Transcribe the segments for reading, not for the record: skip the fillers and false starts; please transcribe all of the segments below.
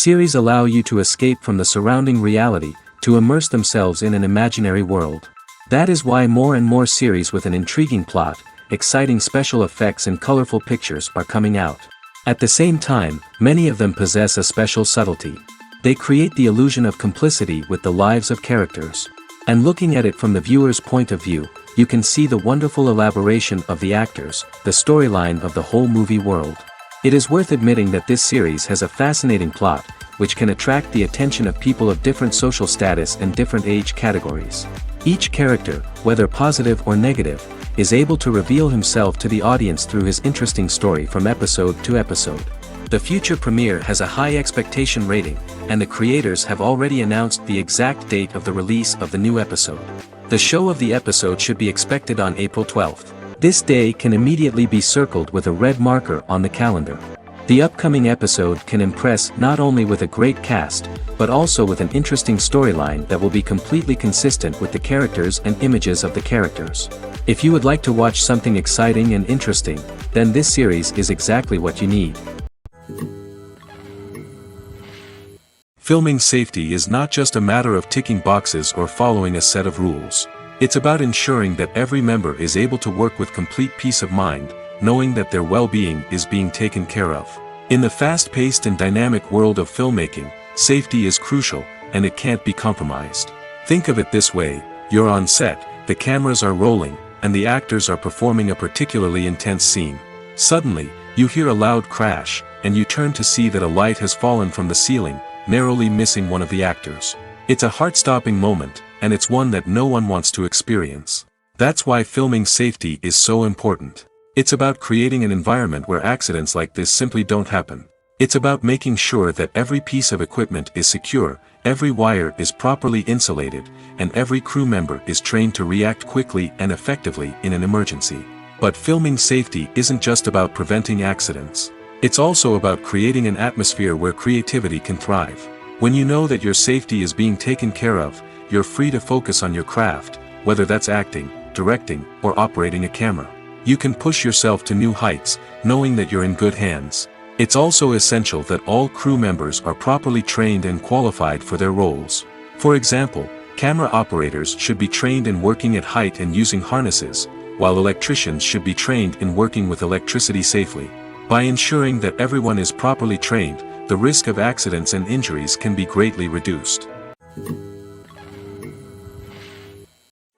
Series allow you to escape from the surrounding reality, to immerse themselves in an imaginary world. That is why more and more series with an intriguing plot, exciting special effects and colorful pictures are coming out. At the same time, many of them possess a special subtlety. They create the illusion of complicity with the lives of characters. And looking at it from the viewer's point of view, you can see the wonderful elaboration of the actors, the storyline of the whole movie world. It is worth admitting that this series has a fascinating plot, which can attract the attention of people of different social status and different age categories. Each character, whether positive or negative, is able to reveal himself to the audience through his interesting story from episode to episode. The future premiere has a high expectation rating, and the creators have already announced the exact date of the release of the new episode. The show of the episode should be expected on April 12th. This day can immediately be circled with a red marker on the calendar. The upcoming episode can impress not only with a great cast, but also with an interesting storyline that will be completely consistent with the characters and images of the characters. If you would like to watch something exciting and interesting, then this series is exactly what you need. Filming safety is not just a matter of ticking boxes or following a set of rules. It's about ensuring that every member is able to work with complete peace of mind, knowing that their well-being is being taken care of. In the fast-paced and dynamic world of filmmaking, safety is crucial, and it can't be compromised. Think of it this way: you're on set, the cameras are rolling, and the actors are performing a particularly intense scene. Suddenly, you hear a loud crash, and you turn to see that a light has fallen from the ceiling, narrowly missing one of the actors. It's a heart-stopping moment, and it's one that no one wants to experience. That's why filming safety is so important. It's about creating an environment where accidents like this simply don't happen. It's about making sure that every piece of equipment is secure, every wire is properly insulated, and every crew member is trained to react quickly and effectively in an emergency. But filming safety isn't just about preventing accidents. It's also about creating an atmosphere where creativity can thrive. When you know that your safety is being taken care of, you're free to focus on your craft, whether that's acting, directing, or operating a camera. You can push yourself to new heights, knowing that you're in good hands. It's also essential that all crew members are properly trained and qualified for their roles. For example, camera operators should be trained in working at height and using harnesses, while electricians should be trained in working with electricity safely. By ensuring that everyone is properly trained, the risk of accidents and injuries can be greatly reduced.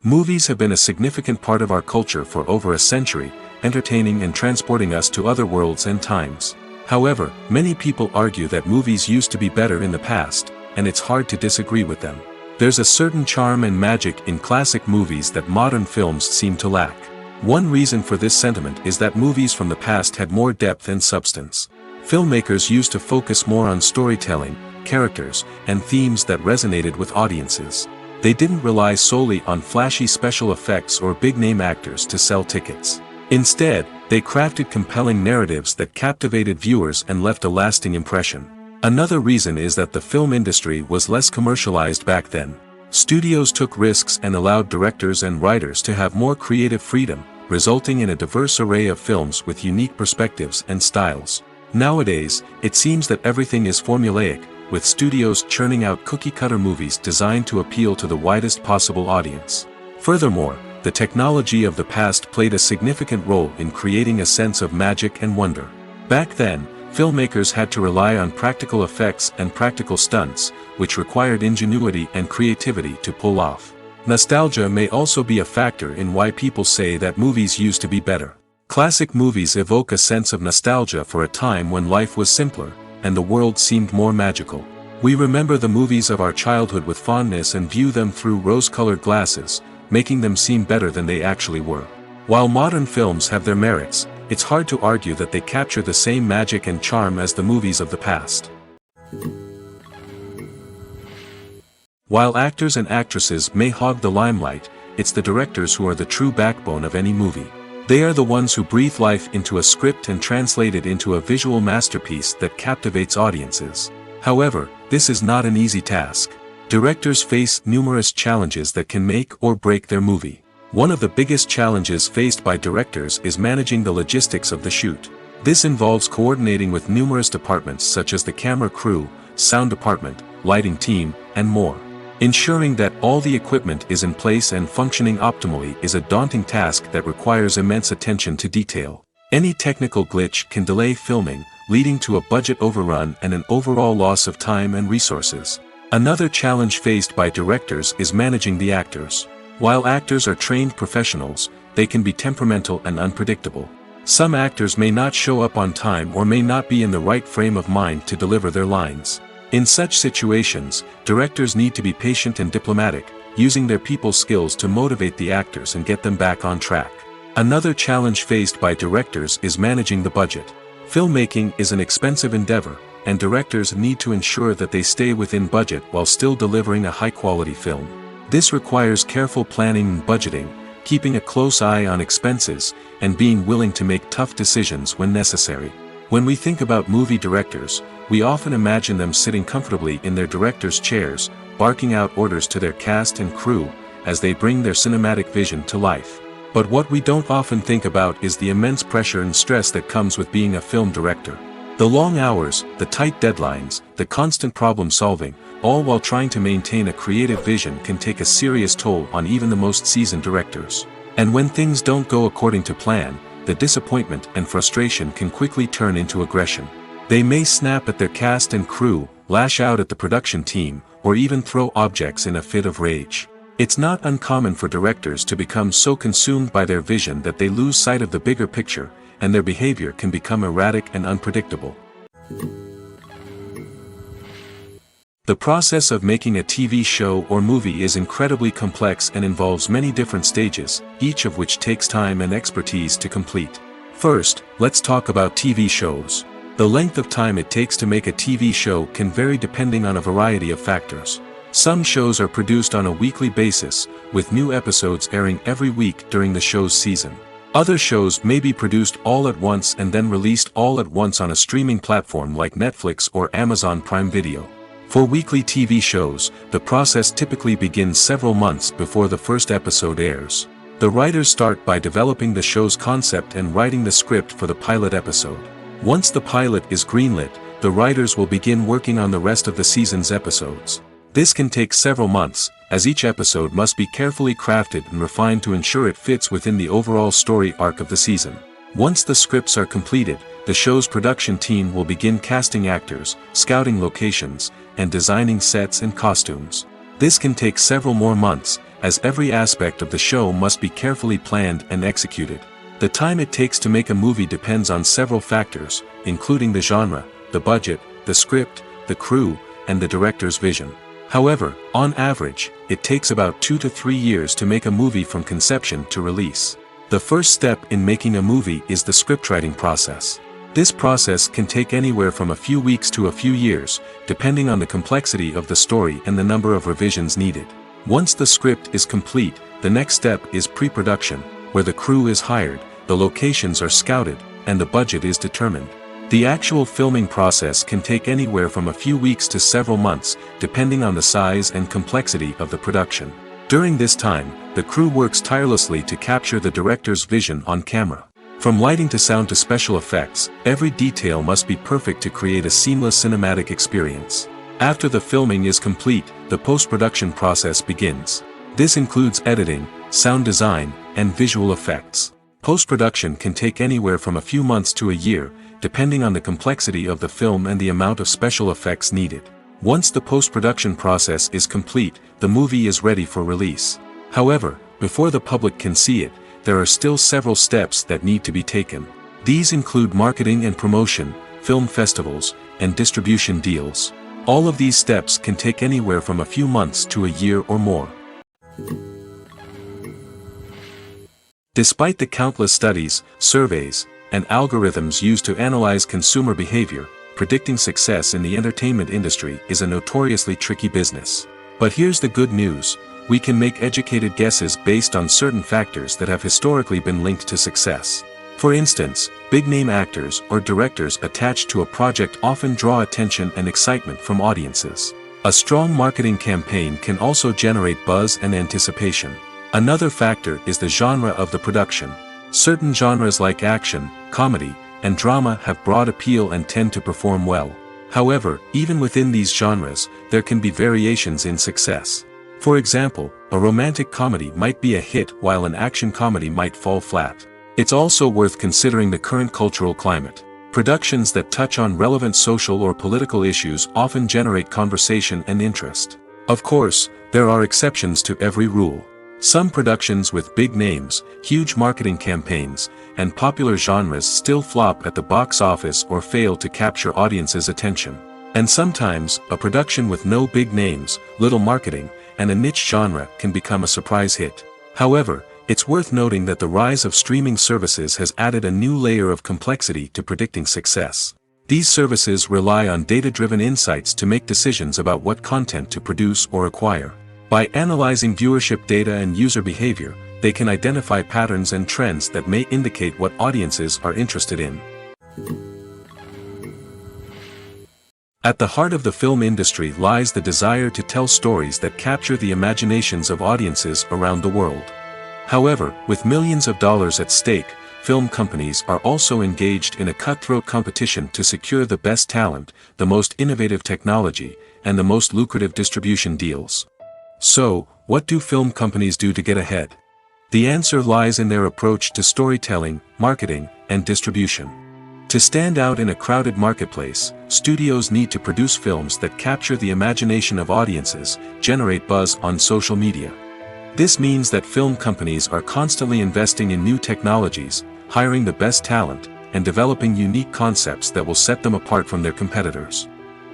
Movies have been a significant part of our culture for over a century, entertaining and transporting us to other worlds and times. However, many people argue that movies used to be better in the past, and it's hard to disagree with them. There's a certain charm and magic in classic movies that modern films seem to lack. One reason for this sentiment is that movies from the past had more depth and substance. Filmmakers used to focus more on storytelling, characters, and themes that resonated with audiences. They didn't rely solely on flashy special effects or big-name actors to sell tickets. Instead, they crafted compelling narratives that captivated viewers and left a lasting impression. Another reason is that the film industry was less commercialized back then. Studios took risks and allowed directors and writers to have more creative freedom, resulting in a diverse array of films with unique perspectives and styles. Nowadays, it seems that everything is formulaic, with studios churning out cookie-cutter movies designed to appeal to the widest possible audience. Furthermore, the technology of the past played a significant role in creating a sense of magic and wonder. Back then, filmmakers had to rely on practical effects and practical stunts, which required ingenuity and creativity to pull off. Nostalgia may also be a factor in why people say that movies used to be better. Classic movies evoke a sense of nostalgia for a time when life was simpler, and the world seemed more magical. We remember the movies of our childhood with fondness and view them through rose-colored glasses, making them seem better than they actually were. While modern films have their merits, it's hard to argue that they capture the same magic and charm as the movies of the past. While actors and actresses may hog the limelight, it's the directors who are the true backbone of any movie. They are the ones who breathe life into a script and translate it into a visual masterpiece that captivates audiences. However, this is not an easy task. Directors face numerous challenges that can make or break their movie. One of the biggest challenges faced by directors is managing the logistics of the shoot. This involves coordinating with numerous departments such as the camera crew, sound department, lighting team, and more. Ensuring that all the equipment is in place and functioning optimally is a daunting task that requires immense attention to detail. Any technical glitch can delay filming, leading to a budget overrun and an overall loss of time and resources. Another challenge faced by directors is managing the actors. While actors are trained professionals, they can be temperamental and unpredictable. Some actors may not show up on time or may not be in the right frame of mind to deliver their lines. In such situations, directors need to be patient and diplomatic, using their people skills to motivate the actors and get them back on track. Another challenge faced by directors is managing the budget. Filmmaking is an expensive endeavor, and directors need to ensure that they stay within budget while still delivering a high-quality film. This requires careful planning and budgeting, keeping a close eye on expenses, and being willing to make tough decisions when necessary. When we think about movie directors, we often imagine them sitting comfortably in their director's chairs, barking out orders to their cast and crew, as they bring their cinematic vision to life. But what we don't often think about is the immense pressure and stress that comes with being a film director. The long hours, the tight deadlines, the constant problem solving, all while trying to maintain a creative vision can take a serious toll on even the most seasoned directors. And when things don't go according to plan, the disappointment and frustration can quickly turn into aggression. They may snap at their cast and crew, lash out at the production team, or even throw objects in a fit of rage. It's not uncommon for directors to become so consumed by their vision that they lose sight of the bigger picture, and their behavior can become erratic and unpredictable. The process of making a TV show or movie is incredibly complex and involves many different stages, each of which takes time and expertise to complete. First, let's talk about TV shows. The length of time it takes to make a TV show can vary depending on a variety of factors. Some shows are produced on a weekly basis, with new episodes airing every week during the show's season. Other shows may be produced all at once and then released all at once on a streaming platform like Netflix or Amazon Prime Video. For weekly TV shows, the process typically begins several months before the first episode airs. The writers start by developing the show's concept and writing the script for the pilot episode. Once the pilot is greenlit, the writers will begin working on the rest of the season's episodes. This can take several months, as each episode must be carefully crafted and refined to ensure it fits within the overall story arc of the season. Once the scripts are completed, the show's production team will begin casting actors, scouting locations, and designing sets and costumes. This can take several more months, as every aspect of the show must be carefully planned and executed. The time it takes to make a movie depends on several factors, including the genre, the budget, the script, the crew, and the director's vision. However, on average, it takes about 2 to 3 years to make a movie from conception to release. The first step in making a movie is the scriptwriting process. This process can take anywhere from a few weeks to a few years, depending on the complexity of the story and the number of revisions needed. Once the script is complete, the next step is pre-production, where the crew is hired, the locations are scouted, and the budget is determined. The actual filming process can take anywhere from a few weeks to several months, depending on the size and complexity of the production. During this time, the crew works tirelessly to capture the director's vision on camera. From lighting to sound to special effects, every detail must be perfect to create a seamless cinematic experience. After the filming is complete, the post-production process begins. This includes editing, sound design, and visual effects. Post-production can take anywhere from a few months to a year, depending on the complexity of the film and the amount of special effects needed. Once the post-production process is complete, the movie is ready for release. However, before the public can see it, there are still several steps that need to be taken. These include marketing and promotion, film festivals, and distribution deals. All of these steps can take anywhere from a few months to a year or more. Despite the countless studies, surveys, and algorithms used to analyze consumer behavior, predicting success in the entertainment industry is a notoriously tricky business. But here's the good news: we can make educated guesses based on certain factors that have historically been linked to success. For instance, big-name actors or directors attached to a project often draw attention and excitement from audiences. A strong marketing campaign can also generate buzz and anticipation. Another factor is the genre of the production. Certain genres like action, comedy, and drama have broad appeal and tend to perform well. However, even within these genres, there can be variations in success. For example, a romantic comedy might be a hit while an action comedy might fall flat. It's also worth considering the current cultural climate. Productions that touch on relevant social or political issues often generate conversation and interest. Of course, there are exceptions to every rule. Some productions with big names, huge marketing campaigns, and popular genres still flop at the box office or fail to capture audiences' attention. And sometimes, a production with no big names, little marketing, and a niche genre can become a surprise hit. However, it's worth noting that the rise of streaming services has added a new layer of complexity to predicting success. These services rely on data-driven insights to make decisions about what content to produce or acquire. By analyzing viewership data and user behavior, they can identify patterns and trends that may indicate what audiences are interested in. At the heart of the film industry lies the desire to tell stories that capture the imaginations of audiences around the world. However, with millions of dollars at stake, film companies are also engaged in a cutthroat competition to secure the best talent, the most innovative technology, and the most lucrative distribution deals. So, what do film companies do to get ahead? The answer lies in their approach to storytelling, marketing, and distribution. To stand out in a crowded marketplace, studios need to produce films that capture the imagination of audiences, generate buzz on social media. This means that film companies are constantly investing in new technologies, hiring the best talent, and developing unique concepts that will set them apart from their competitors.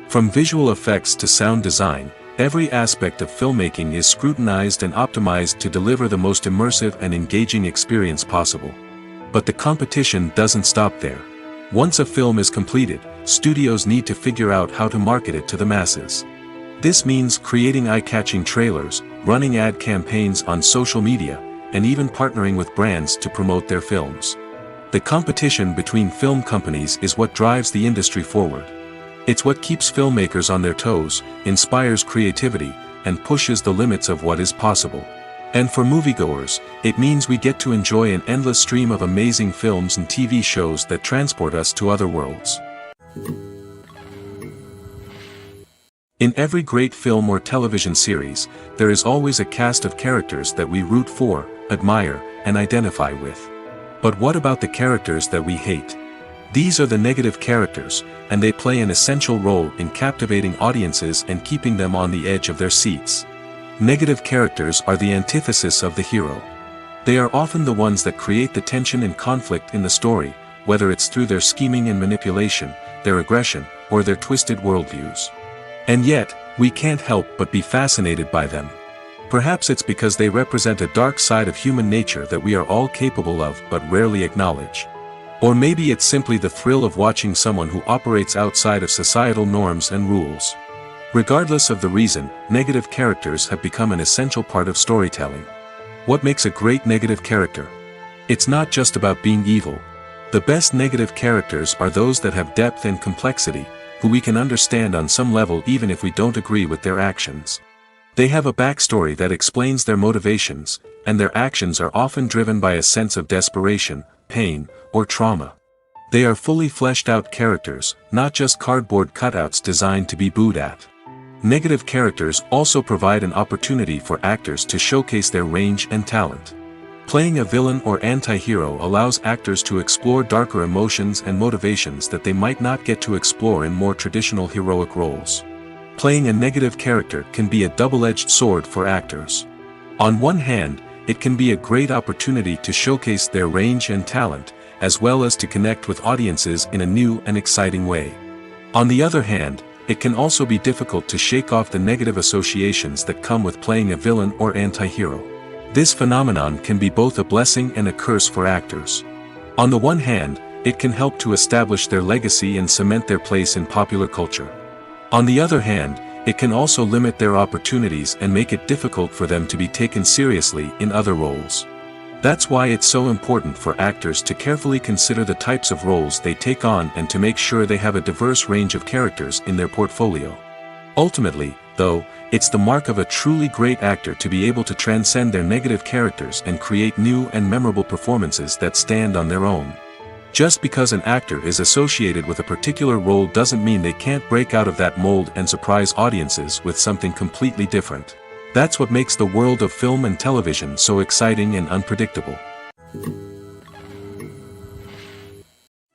From visual effects to sound design, every aspect of filmmaking is scrutinized and optimized to deliver the most immersive and engaging experience possible. But the competition doesn't stop there. Once a film is completed, studios need to figure out how to market it to the masses. This means creating eye-catching trailers, running ad campaigns on social media, and even partnering with brands to promote their films. The competition between film companies is what drives the industry forward. It's what keeps filmmakers on their toes, inspires creativity, and pushes the limits of what is possible. And for moviegoers, it means we get to enjoy an endless stream of amazing films and TV shows that transport us to other worlds. In every great film or television series, there is always a cast of characters that we root for, admire, and identify with. But what about the characters that we hate? These are the negative characters, and they play an essential role in captivating audiences and keeping them on the edge of their seats. Negative characters are the antithesis of the hero. They are often the ones that create the tension and conflict in the story, whether it's through their scheming and manipulation, their aggression, or their twisted worldviews. And yet, we can't help but be fascinated by them. Perhaps it's because they represent a dark side of human nature that we are all capable of but rarely acknowledge. Or maybe it's simply the thrill of watching someone who operates outside of societal norms and rules. Regardless of the reason, negative characters have become an essential part of storytelling. What makes a great negative character? It's not just about being evil. The best negative characters are those that have depth and complexity, who we can understand on some level even if we don't agree with their actions. They have a backstory that explains their motivations, and their actions are often driven by a sense of desperation, pain, or trauma. They are fully fleshed out characters, not just cardboard cutouts designed to be booed at. Negative characters also provide an opportunity for actors to showcase their range and talent. Playing a villain or anti-hero allows actors to explore darker emotions and motivations that they might not get to explore in more traditional heroic roles. Playing a negative character can be a double-edged sword for actors. On one hand, it can be a great opportunity to showcase their range and talent, as well as to connect with audiences in a new and exciting way. On the other hand, it can also be difficult to shake off the negative associations that come with playing a villain or anti-hero. This phenomenon can be both a blessing and a curse for actors. On the one hand, it can help to establish their legacy and cement their place in popular culture. On the other hand, it can also limit their opportunities and make it difficult for them to be taken seriously in other roles. That's why it's so important for actors to carefully consider the types of roles they take on and to make sure they have a diverse range of characters in their portfolio. Ultimately, though, it's the mark of a truly great actor to be able to transcend their negative characters and create new and memorable performances that stand on their own. Just because an actor is associated with a particular role doesn't mean they can't break out of that mold and surprise audiences with something completely different. That's what makes the world of film and television so exciting and unpredictable.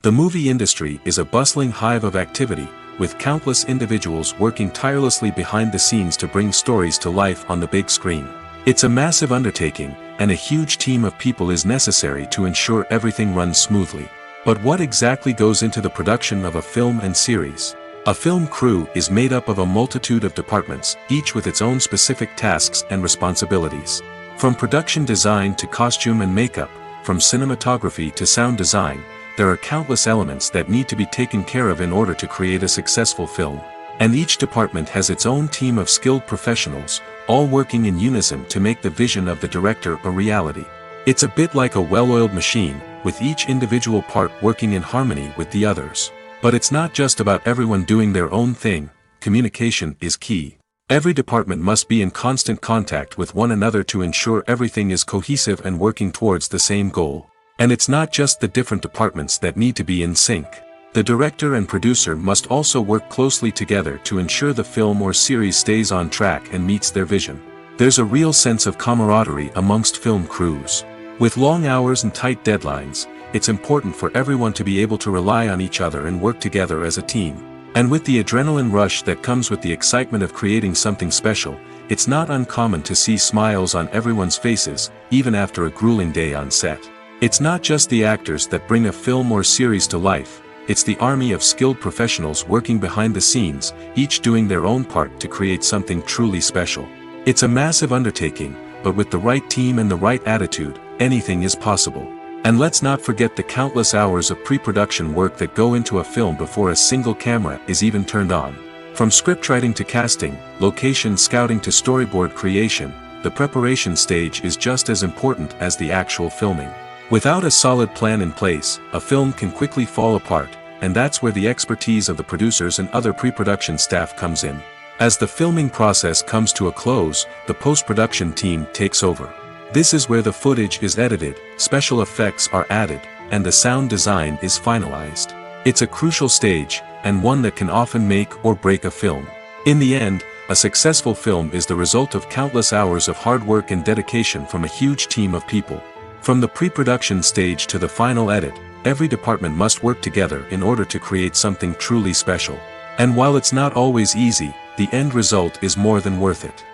The movie industry is a bustling hive of activity, with countless individuals working tirelessly behind the scenes to bring stories to life on the big screen. It's a massive undertaking, and a huge team of people is necessary to ensure everything runs smoothly. But what exactly goes into the production of a film and series? A film crew is made up of a multitude of departments, each with its own specific tasks and responsibilities. From production design to costume and makeup, from cinematography to sound design, there are countless elements that need to be taken care of in order to create a successful film. And each department has its own team of skilled professionals, all working in unison to make the vision of the director a reality. It's a bit like a well-oiled machine, with each individual part working in harmony with the others. But it's not just about everyone doing their own thing. Communication is key. Every department must be in constant contact with one another to ensure everything is cohesive and working towards the same goal. And it's not just the different departments that need to be in sync. The director and producer must also work closely together to ensure the film or series stays on track and meets their vision. There's a real sense of camaraderie amongst film crews. With long hours and tight deadlines, it's important for everyone to be able to rely on each other and work together as a team. And with the adrenaline rush that comes with the excitement of creating something special, it's not uncommon to see smiles on everyone's faces, even after a grueling day on set. It's not just the actors that bring a film or series to life, it's the army of skilled professionals working behind the scenes, each doing their own part to create something truly special. It's a massive undertaking, but with the right team and the right attitude, anything is possible. And let's not forget the countless hours of pre-production work that go into a film before a single camera is even turned on. From scriptwriting to casting, location scouting to storyboard creation, the preparation stage is just as important as the actual filming. Without a solid plan in place, a film can quickly fall apart, and that's where the expertise of the producers and other pre-production staff comes in. As the filming process comes to a close, the post-production team takes over. This is where the footage is edited, special effects are added, and the sound design is finalized. It's a crucial stage, and one that can often make or break a film. In the end, a successful film is the result of countless hours of hard work and dedication from a huge team of people. From the pre-production stage to the final edit, every department must work together in order to create something truly special. And while it's not always easy, the end result is more than worth it.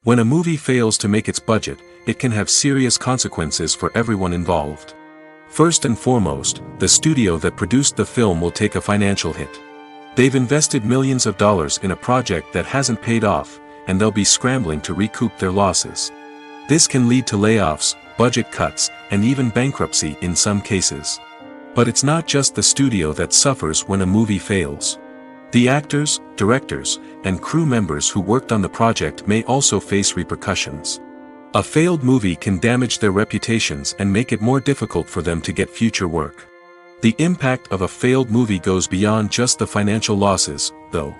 When a movie fails to make its budget, it can have serious consequences for everyone involved. First and foremost, the studio that produced the film will take a financial hit. They've invested millions of dollars in a project that hasn't paid off, and they'll be scrambling to recoup their losses. This can lead to layoffs, budget cuts, and even bankruptcy in some cases. But it's not just the studio that suffers when a movie fails. The actors, directors, and crew members who worked on the project may also face repercussions. A failed movie can damage their reputations and make it more difficult for them to get future work. The impact of a failed movie goes beyond just the financial losses, though.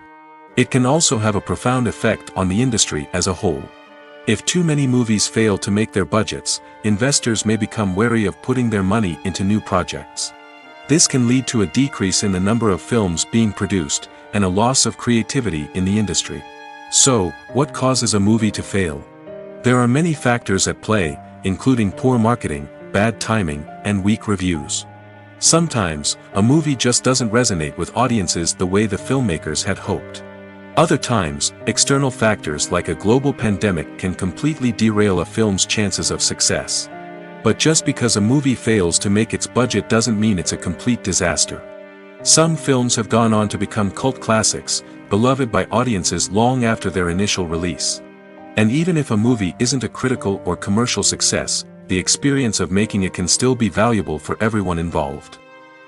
It can also have a profound effect on the industry as a whole. If too many movies fail to make their budgets, investors may become wary of putting their money into new projects. This can lead to a decrease in the number of films being produced, and a loss of creativity in the industry. So, what causes a movie to fail? There are many factors at play, including poor marketing, bad timing, and weak reviews. Sometimes, a movie just doesn't resonate with audiences the way the filmmakers had hoped. Other times, external factors like a global pandemic can completely derail a film's chances of success. But just because a movie fails to make its budget doesn't mean it's a complete disaster. Some films have gone on to become cult classics, beloved by audiences long after their initial release. And even if a movie isn't a critical or commercial success, the experience of making it can still be valuable for everyone involved.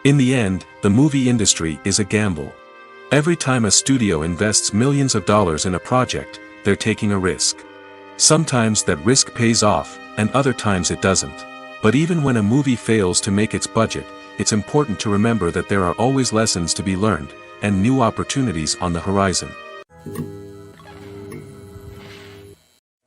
In the end, the movie industry is a gamble. Every time a studio invests millions of dollars in a project, they're taking a risk. Sometimes that risk pays off, and other times it doesn't. But even when a movie fails to make its budget, it's important to remember that there are always lessons to be learned, and new opportunities on the horizon.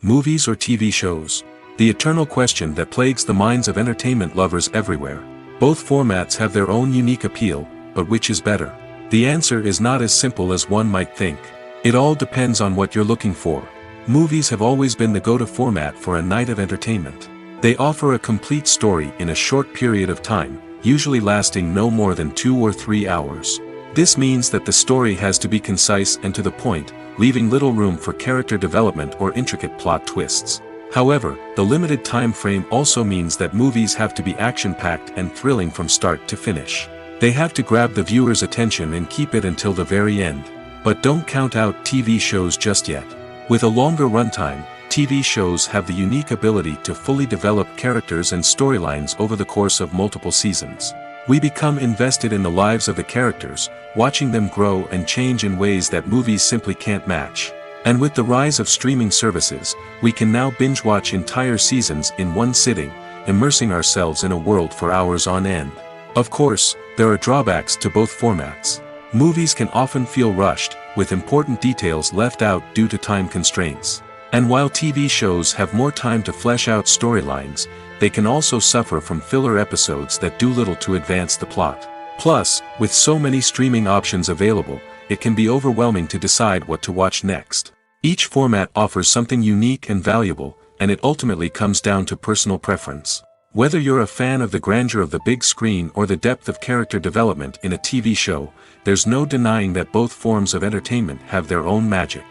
Movies or TV shows? the eternal question that plagues the minds of entertainment lovers everywhere. Both formats have their own unique appeal, but which is better? The answer is not as simple as one might think. It all depends on what you're looking for. Movies have always been the go-to format for a night of entertainment. They offer a complete story in a short period of time, usually lasting no more than 2 or 3 hours. This means that the story has to be concise and to the point, leaving little room for character development or intricate plot twists. However, the limited time frame also means that movies have to be action-packed and thrilling from start to finish. They have to grab the viewer's attention and keep it until the very end. But don't count out TV shows just yet. With a longer runtime, TV shows have the unique ability to fully develop characters and storylines over the course of multiple seasons. We become invested in the lives of the characters, watching them grow and change in ways that movies simply can't match. And with the rise of streaming services, we can now binge-watch entire seasons in one sitting, immersing ourselves in a world for hours on end. Of course, there are drawbacks to both formats. Movies can often feel rushed, with important details left out due to time constraints. And while TV shows have more time to flesh out storylines, they can also suffer from filler episodes that do little to advance the plot. Plus, with so many streaming options available, it can be overwhelming to decide what to watch next. Each format offers something unique and valuable, and it ultimately comes down to personal preference. Whether you're a fan of the grandeur of the big screen or the depth of character development in a TV show, there's no denying that both forms of entertainment have their own magic.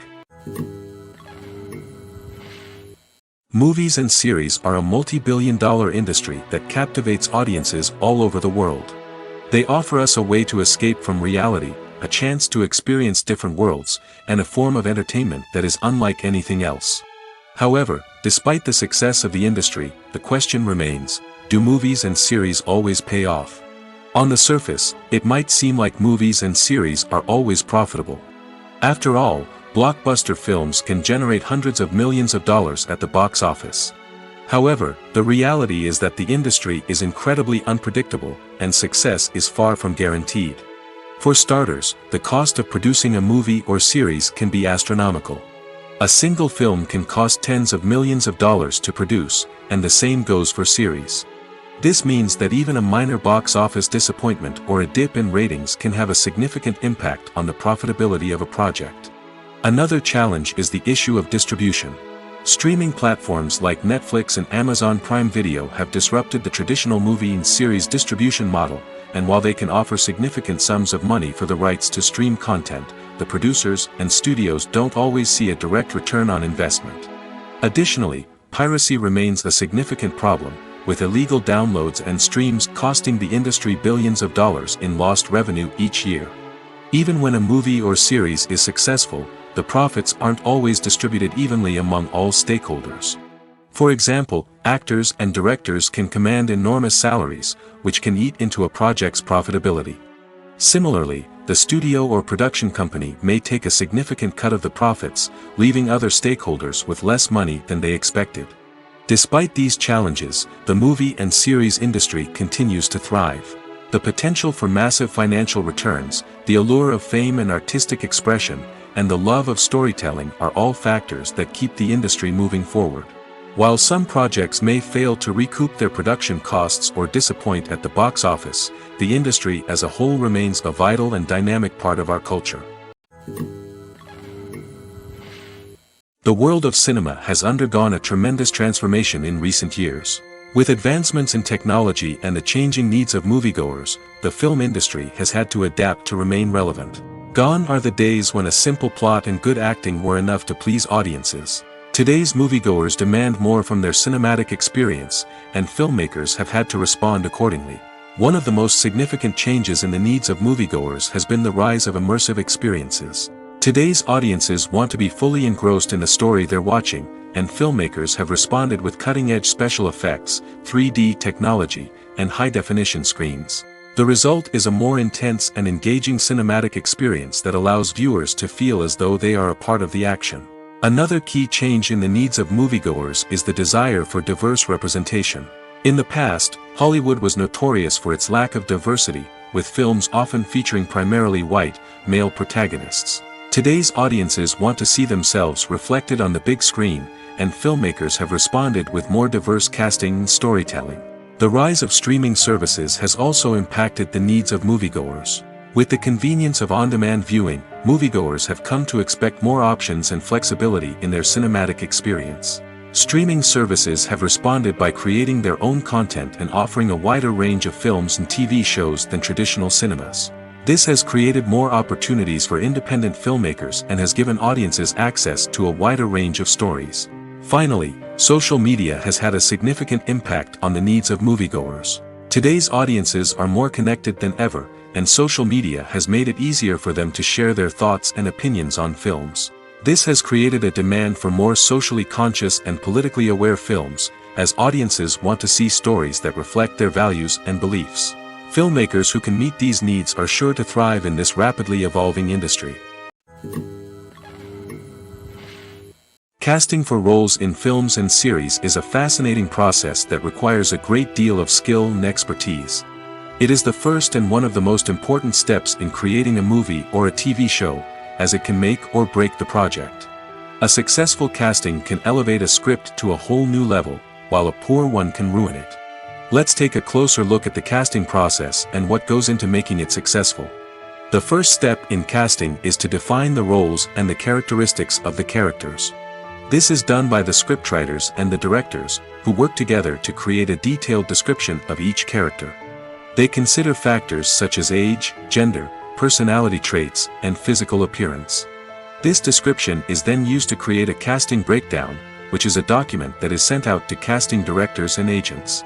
Movies and series are a multi-billion-dollar industry that captivates audiences all over the world. They offer us a way to escape from reality, a chance to experience different worlds, and a form of entertainment that is unlike anything else. However, despite the success of the industry, the question remains, do movies and series always pay off? On the surface, it might seem like movies and series are always profitable. After all, blockbuster films can generate hundreds of millions of dollars at the box office. However, the reality is that the industry is incredibly unpredictable, and success is far from guaranteed. For starters, the cost of producing a movie or series can be astronomical. A single film can cost tens of millions of dollars to produce, and the same goes for series. This means that even a minor box office disappointment or a dip in ratings can have a significant impact on the profitability of a project. Another challenge is the issue of distribution. Streaming platforms like Netflix and Amazon Prime Video have disrupted the traditional movie and series distribution model, and while they can offer significant sums of money for the rights to stream content, the producers and studios don't always see a direct return on investment. Additionally, piracy remains a significant problem, with illegal downloads and streams costing the industry billions of dollars in lost revenue each year. Even when a movie or series is successful, the profits aren't always distributed evenly among all stakeholders. For example, actors and directors can command enormous salaries, which can eat into a project's profitability. Similarly, the studio or production company may take a significant cut of the profits, leaving other stakeholders with less money than they expected. Despite these challenges, the movie and series industry continues to thrive. The potential for massive financial returns, the allure of fame and artistic expression, and the love of storytelling are all factors that keep the industry moving forward. While some projects may fail to recoup their production costs or disappoint at the box office, the industry as a whole remains a vital and dynamic part of our culture. The world of cinema has undergone a tremendous transformation in recent years. With advancements in technology and the changing needs of moviegoers, the film industry has had to adapt to remain relevant. Gone are the days when a simple plot and good acting were enough to please audiences. Today's moviegoers demand more from their cinematic experience, and filmmakers have had to respond accordingly. One of the most significant changes in the needs of moviegoers has been the rise of immersive experiences. Today's audiences want to be fully engrossed in the story they're watching, and filmmakers have responded with cutting-edge special effects, 3D technology, and high-definition screens. The result is a more intense and engaging cinematic experience that allows viewers to feel as though they are a part of the action. Another key change in the needs of moviegoers is the desire for diverse representation. In the past, Hollywood was notorious for its lack of diversity, with films often featuring primarily white, male protagonists. Today's audiences want to see themselves reflected on the big screen, and filmmakers have responded with more diverse casting and storytelling. The rise of streaming services has also impacted the needs of moviegoers. With the convenience of on-demand viewing, moviegoers have come to expect more options and flexibility in their cinematic experience. Streaming services have responded by creating their own content and offering a wider range of films and TV shows than traditional cinemas. This has created more opportunities for independent filmmakers and has given audiences access to a wider range of stories. Finally, social media has had a significant impact on the needs of moviegoers. Today's audiences are more connected than ever, and social media has made it easier for them to share their thoughts and opinions on films. This has created a demand for more socially conscious and politically aware films, as audiences want to see stories that reflect their values and beliefs. Filmmakers who can meet these needs are sure to thrive in this rapidly evolving industry. Casting for roles in films and series is a fascinating process that requires a great deal of skill and expertise. It is the first and one of the most important steps in creating a movie or a TV show, as it can make or break the project. A successful casting can elevate a script to a whole new level, while a poor one can ruin it. Let's take a closer look at the casting process and what goes into making it successful. The first step in casting is to define the roles and the characteristics of the characters. This is done by the scriptwriters and the directors, who work together to create a detailed description of each character. They consider factors such as age, gender, personality traits, and physical appearance. This description is then used to create a casting breakdown, which is a document that is sent out to casting directors and agents.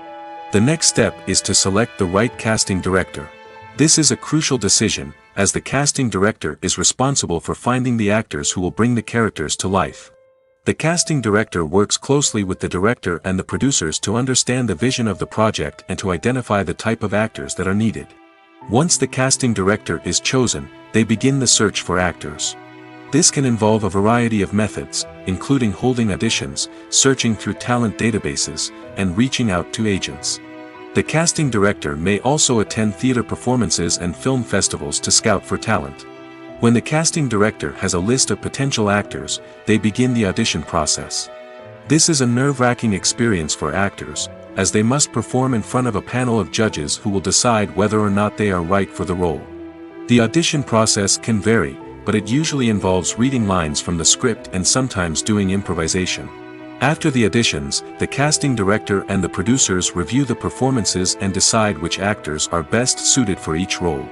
The next step is to select the right casting director. This is a crucial decision, as the casting director is responsible for finding the actors who will bring the characters to life. The casting director works closely with the director and the producers to understand the vision of the project and to identify the type of actors that are needed. Once the casting director is chosen, they begin the search for actors. This can involve a variety of methods, including holding auditions, searching through talent databases, and reaching out to agents. The casting director may also attend theater performances and film festivals to scout for talent. When the casting director has a list of potential actors, they begin the audition process. This is a nerve-wracking experience for actors, as they must perform in front of a panel of judges who will decide whether or not they are right for the role. The audition process can vary, but it usually involves reading lines from the script and sometimes doing improvisation. After the auditions, the casting director and the producers review the performances and decide which actors are best suited for each role.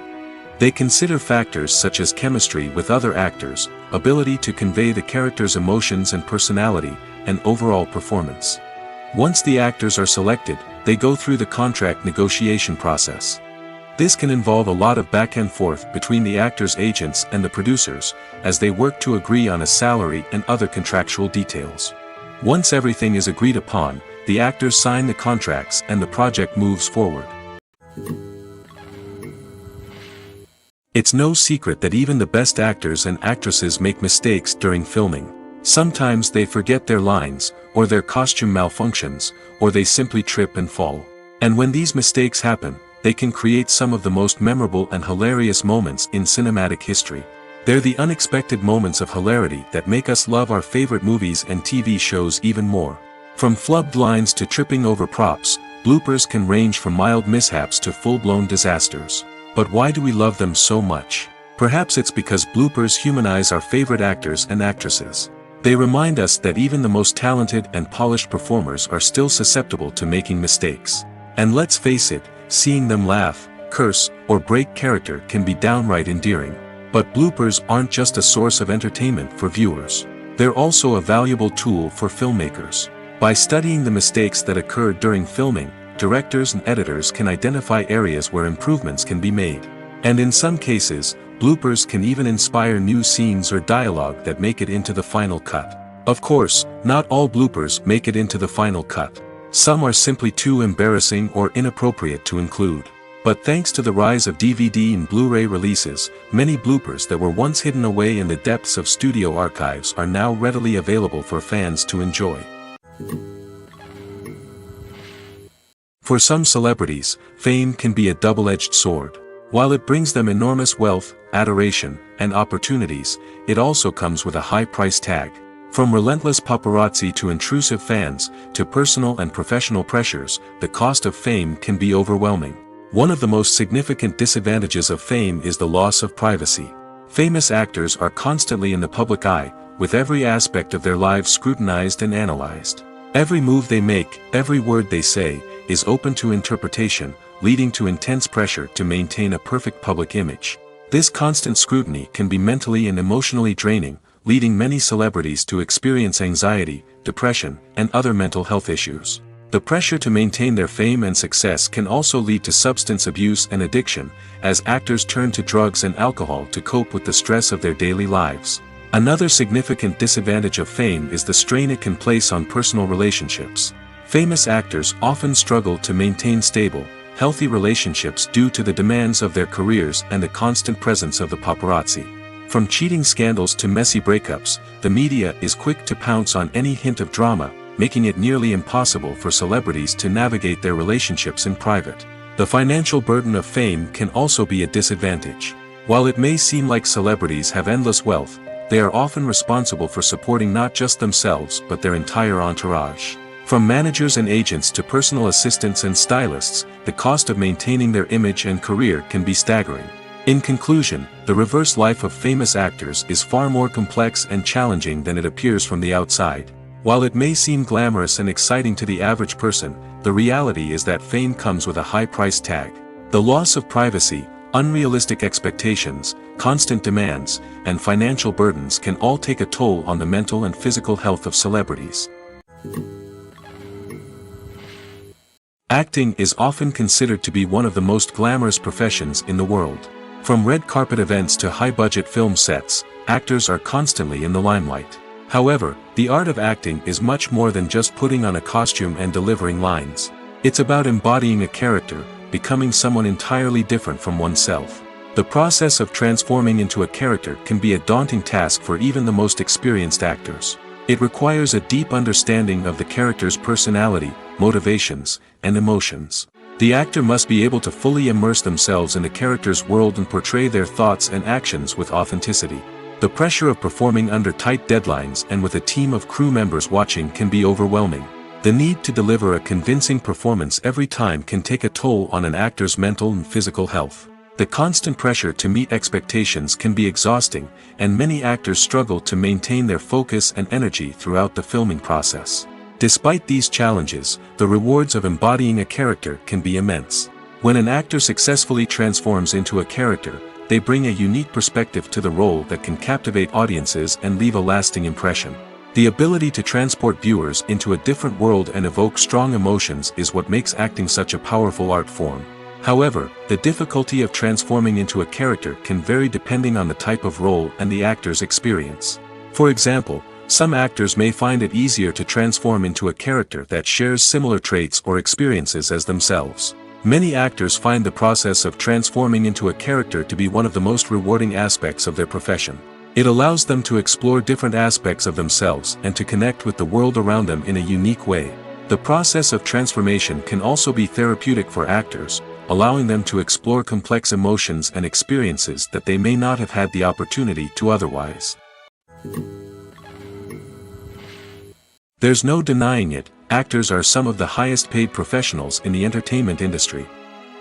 They consider factors such as chemistry with other actors, ability to convey the character's emotions and personality, and overall performance. Once the actors are selected, they go through the contract negotiation process. This can involve a lot of back and forth between the actors' agents and the producers, as they work to agree on a salary and other contractual details. Once everything is agreed upon, the actors sign the contracts and the project moves forward. It's no secret that even the best actors and actresses make mistakes during filming. Sometimes they forget their lines, or their costume malfunctions, or they simply trip and fall. And when these mistakes happen, they can create some of the most memorable and hilarious moments in cinematic history. They're the unexpected moments of hilarity that make us love our favorite movies and TV shows even more. From flubbed lines to tripping over props, bloopers can range from mild mishaps to full-blown disasters. But why do we love them so much? Perhaps it's because bloopers humanize our favorite actors and actresses. They remind us that even the most talented and polished performers are still susceptible to making mistakes. And let's face it, seeing them laugh, curse, or break character can be downright endearing. But bloopers aren't just a source of entertainment for viewers. They're also a valuable tool for filmmakers. By studying the mistakes that occurred during filming, directors and editors can identify areas where improvements can be made. And in some cases, bloopers can even inspire new scenes or dialogue that make it into the final cut. Of course, not all bloopers make it into the final cut. Some are simply too embarrassing or inappropriate to include. But thanks to the rise of DVD and Blu-ray releases, many bloopers that were once hidden away in the depths of studio archives are now readily available for fans to enjoy. For some celebrities, fame can be a double-edged sword. While it brings them enormous wealth, adoration, and opportunities, it also comes with a high price tag. From relentless paparazzi to intrusive fans, to personal and professional pressures, the cost of fame can be overwhelming. One of the most significant disadvantages of fame is the loss of privacy. Famous actors are constantly in the public eye, with every aspect of their lives scrutinized and analyzed. Every move they make, every word they say, is open to interpretation, leading to intense pressure to maintain a perfect public image. This constant scrutiny can be mentally and emotionally draining, leading many celebrities to experience anxiety, depression, and other mental health issues. The pressure to maintain their fame and success can also lead to substance abuse and addiction, as actors turn to drugs and alcohol to cope with the stress of their daily lives. Another significant disadvantage of fame is the strain it can place on personal relationships. Famous actors often struggle to maintain stable, healthy relationships due to the demands of their careers and the constant presence of the paparazzi. From cheating scandals to messy breakups, the media is quick to pounce on any hint of drama, making it nearly impossible for celebrities to navigate their relationships in private. The financial burden of fame can also be a disadvantage. While it may seem like celebrities have endless wealth, they are often responsible for supporting not just themselves but their entire entourage. From managers and agents to personal assistants and stylists, the cost of maintaining their image and career can be staggering. In conclusion, the reverse life of famous actors is far more complex and challenging than it appears from the outside. While it may seem glamorous and exciting to the average person, the reality is that fame comes with a high price tag. The loss of privacy, unrealistic expectations, constant demands, and financial burdens can all take a toll on the mental and physical health of celebrities. Acting is often considered to be one of the most glamorous professions in the world. From red carpet events to high-budget film sets, actors are constantly in the limelight. However, the art of acting is much more than just putting on a costume and delivering lines. It's about embodying a character, becoming someone entirely different from oneself. The process of transforming into a character can be a daunting task for even the most experienced actors. It requires a deep understanding of the character's personality, motivations, and emotions. The actor must be able to fully immerse themselves in the character's world and portray their thoughts and actions with authenticity. The pressure of performing under tight deadlines and with a team of crew members watching can be overwhelming. The need to deliver a convincing performance every time can take a toll on an actor's mental and physical health. The constant pressure to meet expectations can be exhausting, and many actors struggle to maintain their focus and energy throughout the filming process. Despite these challenges, the rewards of embodying a character can be immense. When an actor successfully transforms into a character, they bring a unique perspective to the role that can captivate audiences and leave a lasting impression. The ability to transport viewers into a different world and evoke strong emotions is what makes acting such a powerful art form. However, the difficulty of transforming into a character can vary depending on the type of role and the actor's experience. For example, some actors may find it easier to transform into a character that shares similar traits or experiences as themselves. Many actors find the process of transforming into a character to be one of the most rewarding aspects of their profession. It allows them to explore different aspects of themselves and to connect with the world around them in a unique way. The process of transformation can also be therapeutic for actors, allowing them to explore complex emotions and experiences that they may not have had the opportunity to otherwise. There's no denying it, actors are some of the highest paid professionals in the entertainment industry.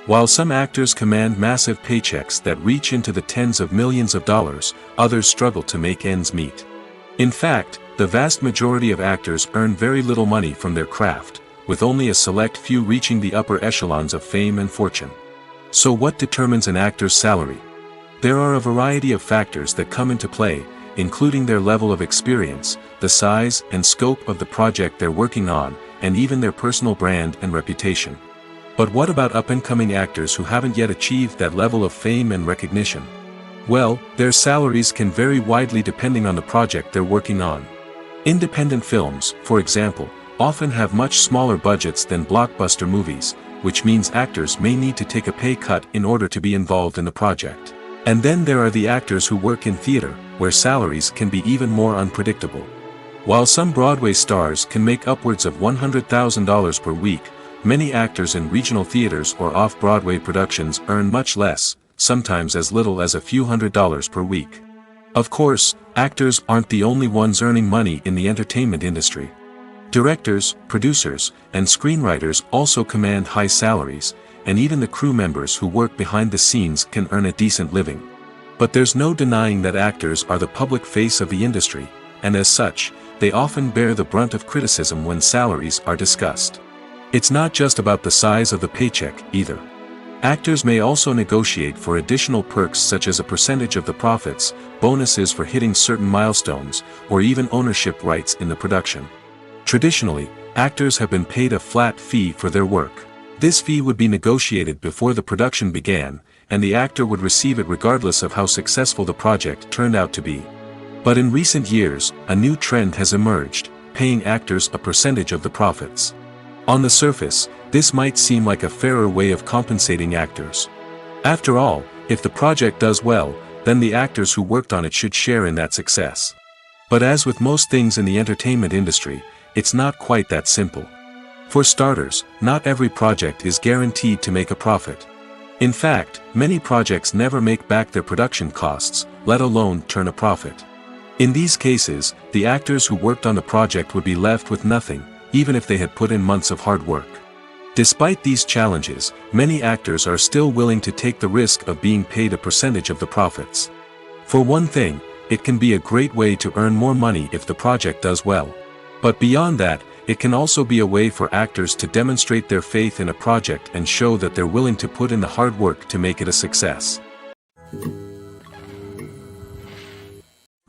While some actors command massive paychecks that reach into the tens of millions of dollars, others struggle to make ends meet. In fact, the vast majority of actors earn very little money from their craft, with only a select few reaching the upper echelons of fame and fortune. So what determines an actor's salary? There are a variety of factors that come into play, including their level of experience, the size and scope of the project they're working on, and even their personal brand and reputation. But what about up-and-coming actors who haven't yet achieved that level of fame and recognition? Well, their salaries can vary widely depending on the project they're working on. Independent films, for example, often have much smaller budgets than blockbuster movies, which means actors may need to take a pay cut in order to be involved in the project. And then there are the actors who work in theater, where salaries can be even more unpredictable. While some Broadway stars can make upwards of $100,000 per week, many actors in regional theaters or off-Broadway productions earn much less, sometimes as little as a few $100s per week. Of course, actors aren't the only ones earning money in the entertainment industry. Directors, producers, and screenwriters also command high salaries, and even the crew members who work behind the scenes can earn a decent living. But there's no denying that actors are the public face of the industry, and as such, they often bear the brunt of criticism when salaries are discussed. It's not just about the size of the paycheck, either. Actors may also negotiate for additional perks such as a percentage of the profits, bonuses for hitting certain milestones, or even ownership rights in the production. Traditionally, actors have been paid a flat fee for their work. This fee would be negotiated before the production began, and the actor would receive it regardless of how successful the project turned out to be. But in recent years, a new trend has emerged, paying actors a percentage of the profits. On the surface, this might seem like a fairer way of compensating actors. After all, if the project does well, then the actors who worked on it should share in that success. But as with most things in the entertainment industry, it's not quite that simple. For starters, not every project is guaranteed to make a profit. In fact, many projects never make back their production costs, let alone turn a profit. In these cases, the actors who worked on the project would be left with nothing, even if they had put in months of hard work. Despite these challenges, many actors are still willing to take the risk of being paid a percentage of the profits. For one thing, it can be a great way to earn more money if the project does well. But beyond that, it can also be a way for actors to demonstrate their faith in a project and show that they're willing to put in the hard work to make it a success.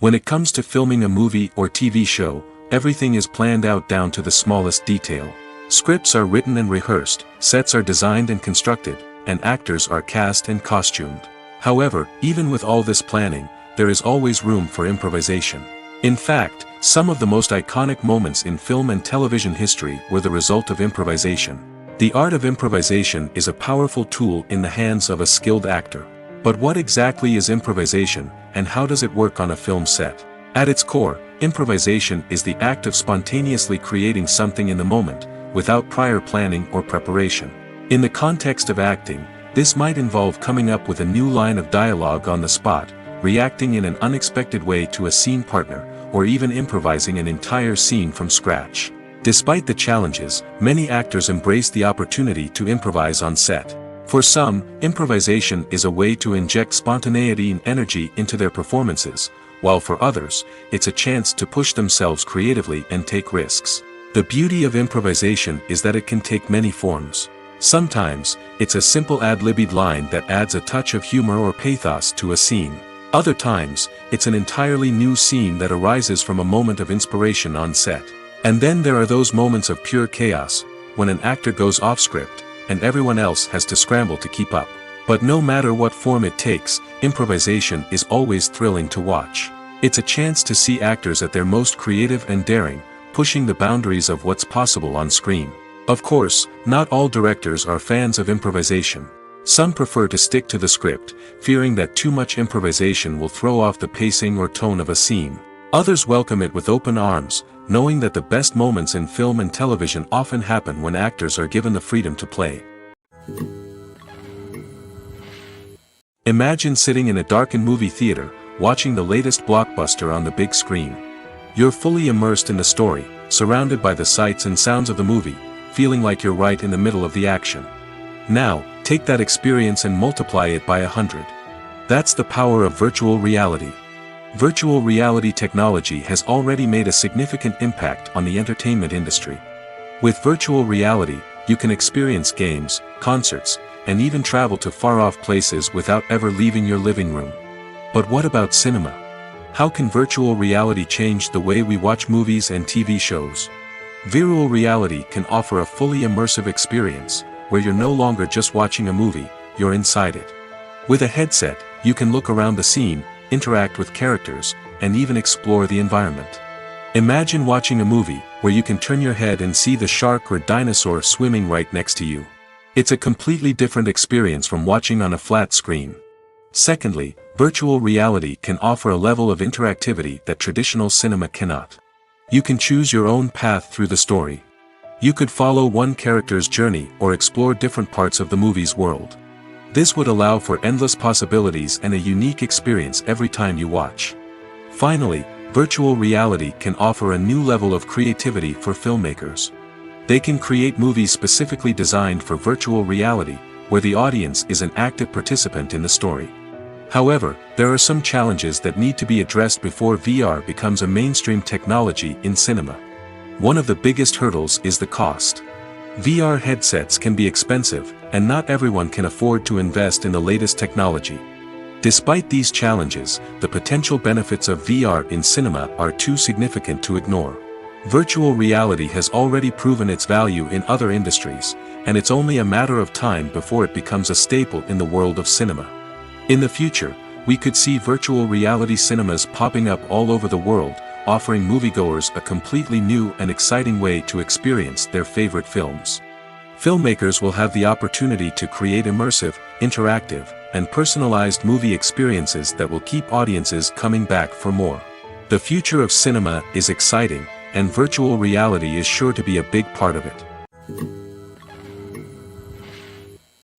When it comes to filming a movie or TV show, everything is planned out down to the smallest detail. Scripts are written and rehearsed, sets are designed and constructed, and actors are cast and costumed. However, even with all this planning, there is always room for improvisation. In fact, some of the most iconic moments in film and television history were the result of improvisation. The art of improvisation is a powerful tool in the hands of a skilled actor. But what exactly is improvisation, and how does it work on a film set? At its core, improvisation is the act of spontaneously creating something in the moment, without prior planning or preparation. In the context of acting, this might involve coming up with a new line of dialogue on the spot, reacting in an unexpected way to a scene partner, or even improvising an entire scene from scratch. Despite the challenges, many actors embrace the opportunity to improvise on set. For some, improvisation is a way to inject spontaneity and energy into their performances, while for others, it's a chance to push themselves creatively and take risks. The beauty of improvisation is that it can take many forms. Sometimes, it's a simple ad-libbed line that adds a touch of humor or pathos to a scene. Other times, it's an entirely new scene that arises from a moment of inspiration on set. And then there are those moments of pure chaos, when an actor goes off script, and everyone else has to scramble to keep up. But no matter what form it takes, improvisation is always thrilling to watch. It's a chance to see actors at their most creative and daring, pushing the boundaries of what's possible on screen. Of course, not all directors are fans of improvisation. Some prefer to stick to the script, fearing that too much improvisation will throw off the pacing or tone of a scene. Others welcome it with open arms, knowing that the best moments in film and television often happen when actors are given the freedom to play. Imagine sitting in a darkened movie theater, watching the latest blockbuster on the big screen. You're fully immersed in the story, surrounded by the sights and sounds of the movie, feeling like you're right in the middle of the action. Now, take that experience and multiply it by 100. That's the power of virtual reality. Virtual reality technology has already made a significant impact on the entertainment industry. With virtual reality, you can experience games, concerts, and even travel to far-off places without ever leaving your living room. But what about cinema? How can virtual reality change the way we watch movies and TV shows? Virtual reality can offer a fully immersive experience, where you're no longer just watching a movie, you're inside it. With a headset, you can look around the scene, interact with characters, and even explore the environment. Imagine watching a movie, where you can turn your head and see the shark or dinosaur swimming right next to you. It's a completely different experience from watching on a flat screen. Secondly, virtual reality can offer a level of interactivity that traditional cinema cannot. You can choose your own path through the story. You could follow one character's journey or explore different parts of the movie's world. This would allow for endless possibilities and a unique experience every time you watch. Finally, virtual reality can offer a new level of creativity for filmmakers. They can create movies specifically designed for virtual reality, where the audience is an active participant in the story. However, there are some challenges that need to be addressed before VR becomes a mainstream technology in cinema. One of the biggest hurdles is the cost. VR headsets can be expensive, and not everyone can afford to invest in the latest technology. Despite these challenges, the potential benefits of VR in cinema are too significant to ignore. Virtual reality has already proven its value in other industries, and it's only a matter of time before it becomes a staple in the world of cinema. In the future, we could see virtual reality cinemas popping up all over the world, offering moviegoers a completely new and exciting way to experience their favorite films. Filmmakers will have the opportunity to create immersive, interactive, and personalized movie experiences that will keep audiences coming back for more. The future of cinema is exciting, and virtual reality is sure to be a big part of it.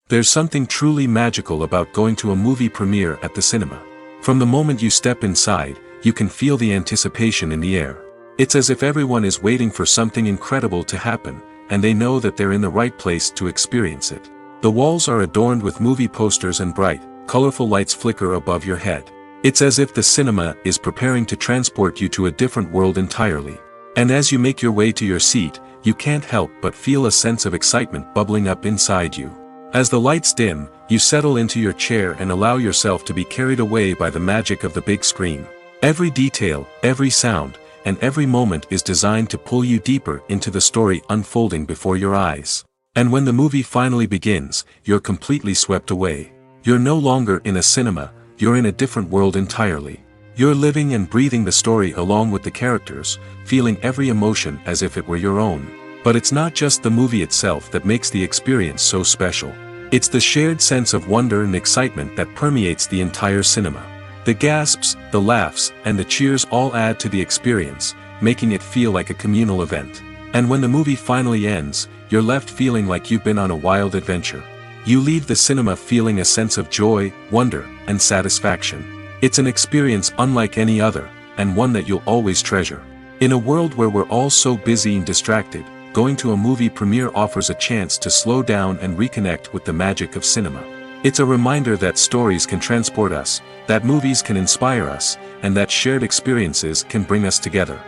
There's something truly magical about going to a movie premiere at the cinema. From the moment you step inside, you can feel the anticipation in the air. It's as if everyone is waiting for something incredible to happen, and they know that they're in the right place to experience it. The walls are adorned with movie posters and bright, colorful lights flicker above your head. It's as if the cinema is preparing to transport you to a different world entirely. And as you make your way to your seat, you can't help but feel a sense of excitement bubbling up inside you. As the lights dim, you settle into your chair and allow yourself to be carried away by the magic of the big screen. Every detail, every sound, and every moment is designed to pull you deeper into the story unfolding before your eyes. And when the movie finally begins, you're completely swept away. You're no longer in a cinema, you're in a different world entirely. You're living and breathing the story along with the characters, feeling every emotion as if it were your own. But it's not just the movie itself that makes the experience so special. It's the shared sense of wonder and excitement that permeates the entire cinema. The gasps, the laughs, and the cheers all add to the experience, making it feel like a communal event. And when the movie finally ends, you're left feeling like you've been on a wild adventure. You leave the cinema feeling a sense of joy, wonder, and satisfaction. It's an experience unlike any other, and one that you'll always treasure. In a world where we're all so busy and distracted, going to a movie premiere offers a chance to slow down and reconnect with the magic of cinema. It's a reminder that stories can transport us, that movies can inspire us, and that shared experiences can bring us together.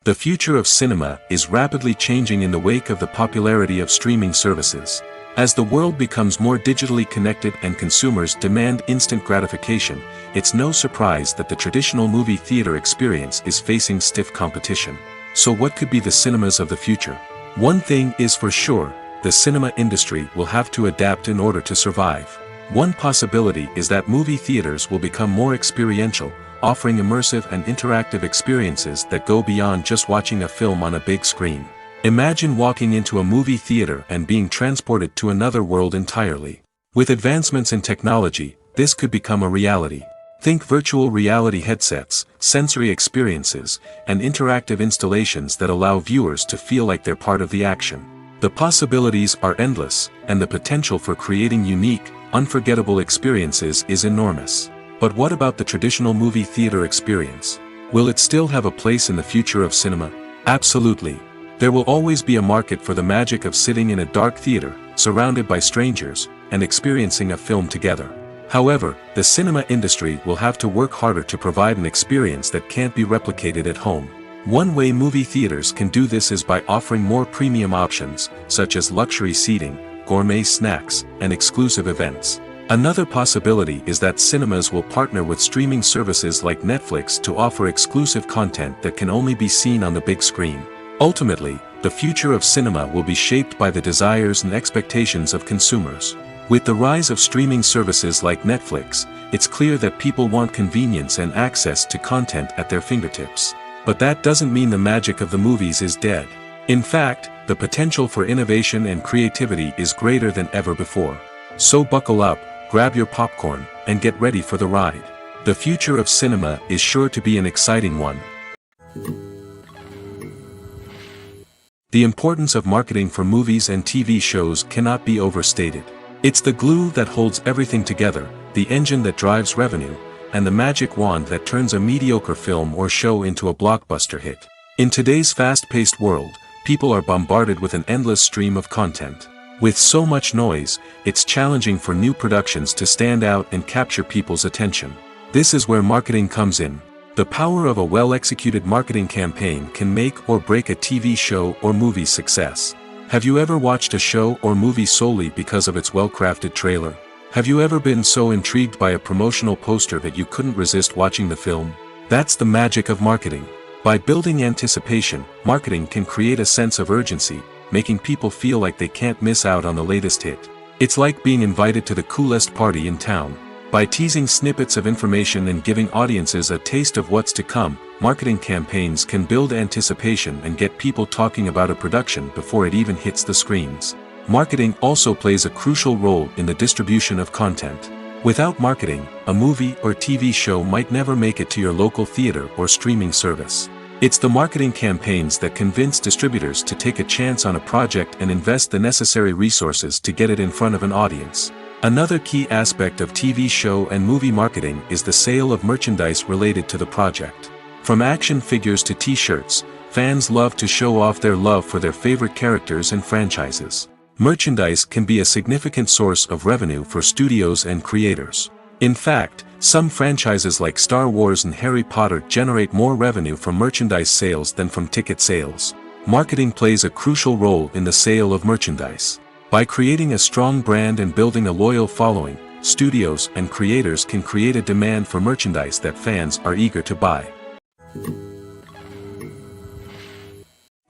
The future of cinema is rapidly changing in the wake of the popularity of streaming services. As the world becomes more digitally connected and consumers demand instant gratification, it's no surprise that the traditional movie theater experience is facing stiff competition. So what could be the cinemas of the future? One thing is for sure, the cinema industry will have to adapt in order to survive. One possibility is that movie theaters will become more experiential, offering immersive and interactive experiences that go beyond just watching a film on a big screen. Imagine walking into a movie theater and being transported to another world entirely. With advancements in technology, this could become a reality. Think virtual reality headsets, sensory experiences, and interactive installations that allow viewers to feel like they're part of the action. The possibilities are endless, and the potential for creating unique, unforgettable experiences is enormous. But what about the traditional movie theater experience? Will it still have a place in the future of cinema? Absolutely. There will always be a market for the magic of sitting in a dark theater, surrounded by strangers, and experiencing a film together. However, the cinema industry will have to work harder to provide an experience that can't be replicated at home. One way movie theaters can do this is by offering more premium options, such as luxury seating, gourmet snacks, and exclusive events. Another possibility is that cinemas will partner with streaming services like Netflix to offer exclusive content that can only be seen on the big screen. Ultimately, the future of cinema will be shaped by the desires and expectations of consumers. With the rise of streaming services like Netflix, it's clear that people want convenience and access to content at their fingertips. But that doesn't mean the magic of the movies is dead. In fact, the potential for innovation and creativity is greater than ever before. So buckle up, grab your popcorn, and get ready for the ride. The future of cinema is sure to be an exciting one. The importance of marketing for movies and TV shows cannot be overstated. It's the glue that holds everything together, the the engine that drives revenue, and the magic wand that turns a mediocre film or show into a blockbuster hit. In today's fast-paced world, people are bombarded with an endless stream of content. With so much noise, it's challenging for new productions to stand out and capture people's attention. This is where marketing comes in. The power of a well-executed marketing campaign can make or break a TV show or movie's success. Have you ever watched a show or movie solely because of its well-crafted trailer? Have you ever been so intrigued by a promotional poster that you couldn't resist watching the film? That's the magic of marketing. By building anticipation, marketing can create a sense of urgency, making people feel like they can't miss out on the latest hit. It's like being invited to the coolest party in town. By teasing snippets of information and giving audiences a taste of what's to come, marketing campaigns can build anticipation and get people talking about a production before it even hits the screens. Marketing also plays a crucial role in the distribution of content. Without marketing, a movie or TV show might never make it to your local theater or streaming service. It's the marketing campaigns that convince distributors to take a chance on a project and invest the necessary resources to get it in front of an audience. Another key aspect of TV show and movie marketing is the sale of merchandise related to the project. From action figures to t-shirts, fans love to show off their love for their favorite characters and franchises. Merchandise can be a significant source of revenue for studios and creators. In fact, some franchises like Star Wars and Harry Potter generate more revenue from merchandise sales than from ticket sales. Marketing plays a crucial role in the sale of merchandise. By creating a strong brand and building a loyal following, studios and creators can create a demand for merchandise that fans are eager to buy.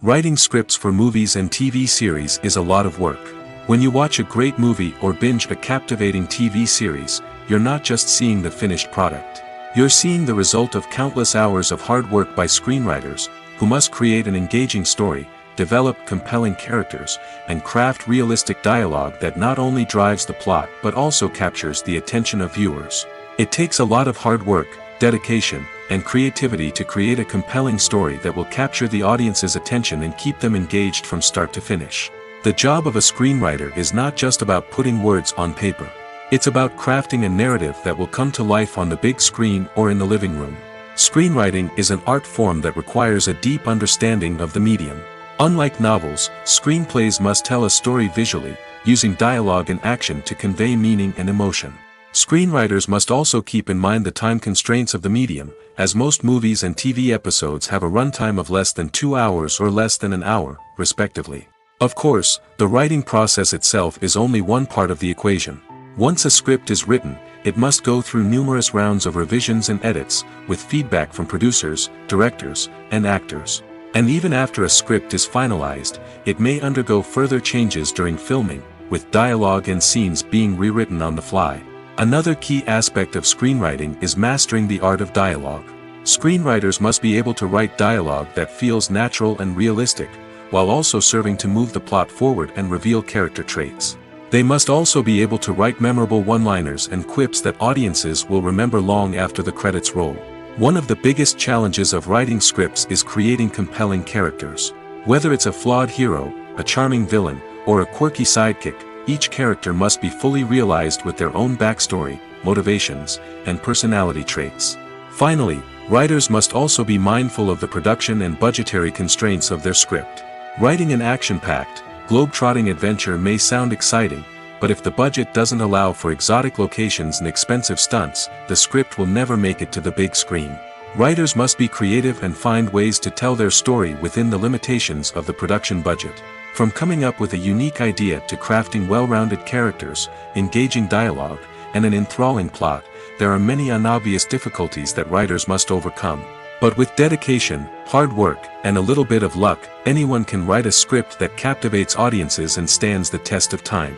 Writing scripts for movies and TV series is a lot of work. When you watch a great movie or binge a captivating TV series, you're not just seeing the finished product. You're seeing the result of countless hours of hard work by screenwriters, who must create an engaging story, develop compelling characters, and craft realistic dialogue that not only drives the plot but also captures the attention of viewers. It takes a lot of hard work, dedication, and creativity to create a compelling story that will capture the audience's attention and keep them engaged from start to finish. The job of a screenwriter is not just about putting words on paper. It's about crafting a narrative that will come to life on the big screen or in the living room. Screenwriting is an art form that requires a deep understanding of the medium. Unlike novels, screenplays must tell a story visually, using dialogue and action to convey meaning and emotion. Screenwriters must also keep in mind the time constraints of the medium, as most movies and TV episodes have a runtime of less than 2 hours or less than an hour, respectively. Of course, the writing process itself is only one part of the equation. Once a script is written, it must go through numerous rounds of revisions and edits, with feedback from producers, directors, and actors. And even after a script is finalized, it may undergo further changes during filming, with dialogue and scenes being rewritten on the fly. Another key aspect of screenwriting is mastering the art of dialogue. Screenwriters must be able to write dialogue that feels natural and realistic, while also serving to move the plot forward and reveal character traits. They must also be able to write memorable one-liners and quips that audiences will remember long after the credits roll. One of the biggest challenges of writing scripts is creating compelling characters. Whether it's a flawed hero, a charming villain, or a quirky sidekick, each character must be fully realized with their own backstory, motivations, and personality traits. Finally, writers must also be mindful of the production and budgetary constraints of their script. Writing an action-packed, globe-trotting adventure may sound exciting, but if the budget doesn't allow for exotic locations and expensive stunts, the script will never make it to the big screen. Writers must be creative and find ways to tell their story within the limitations of the production budget. From coming up with a unique idea to crafting well-rounded characters, engaging dialogue, and an enthralling plot, there are many unobvious difficulties that writers must overcome. But with dedication, hard work, and a little bit of luck, anyone can write a script that captivates audiences and stands the test of time.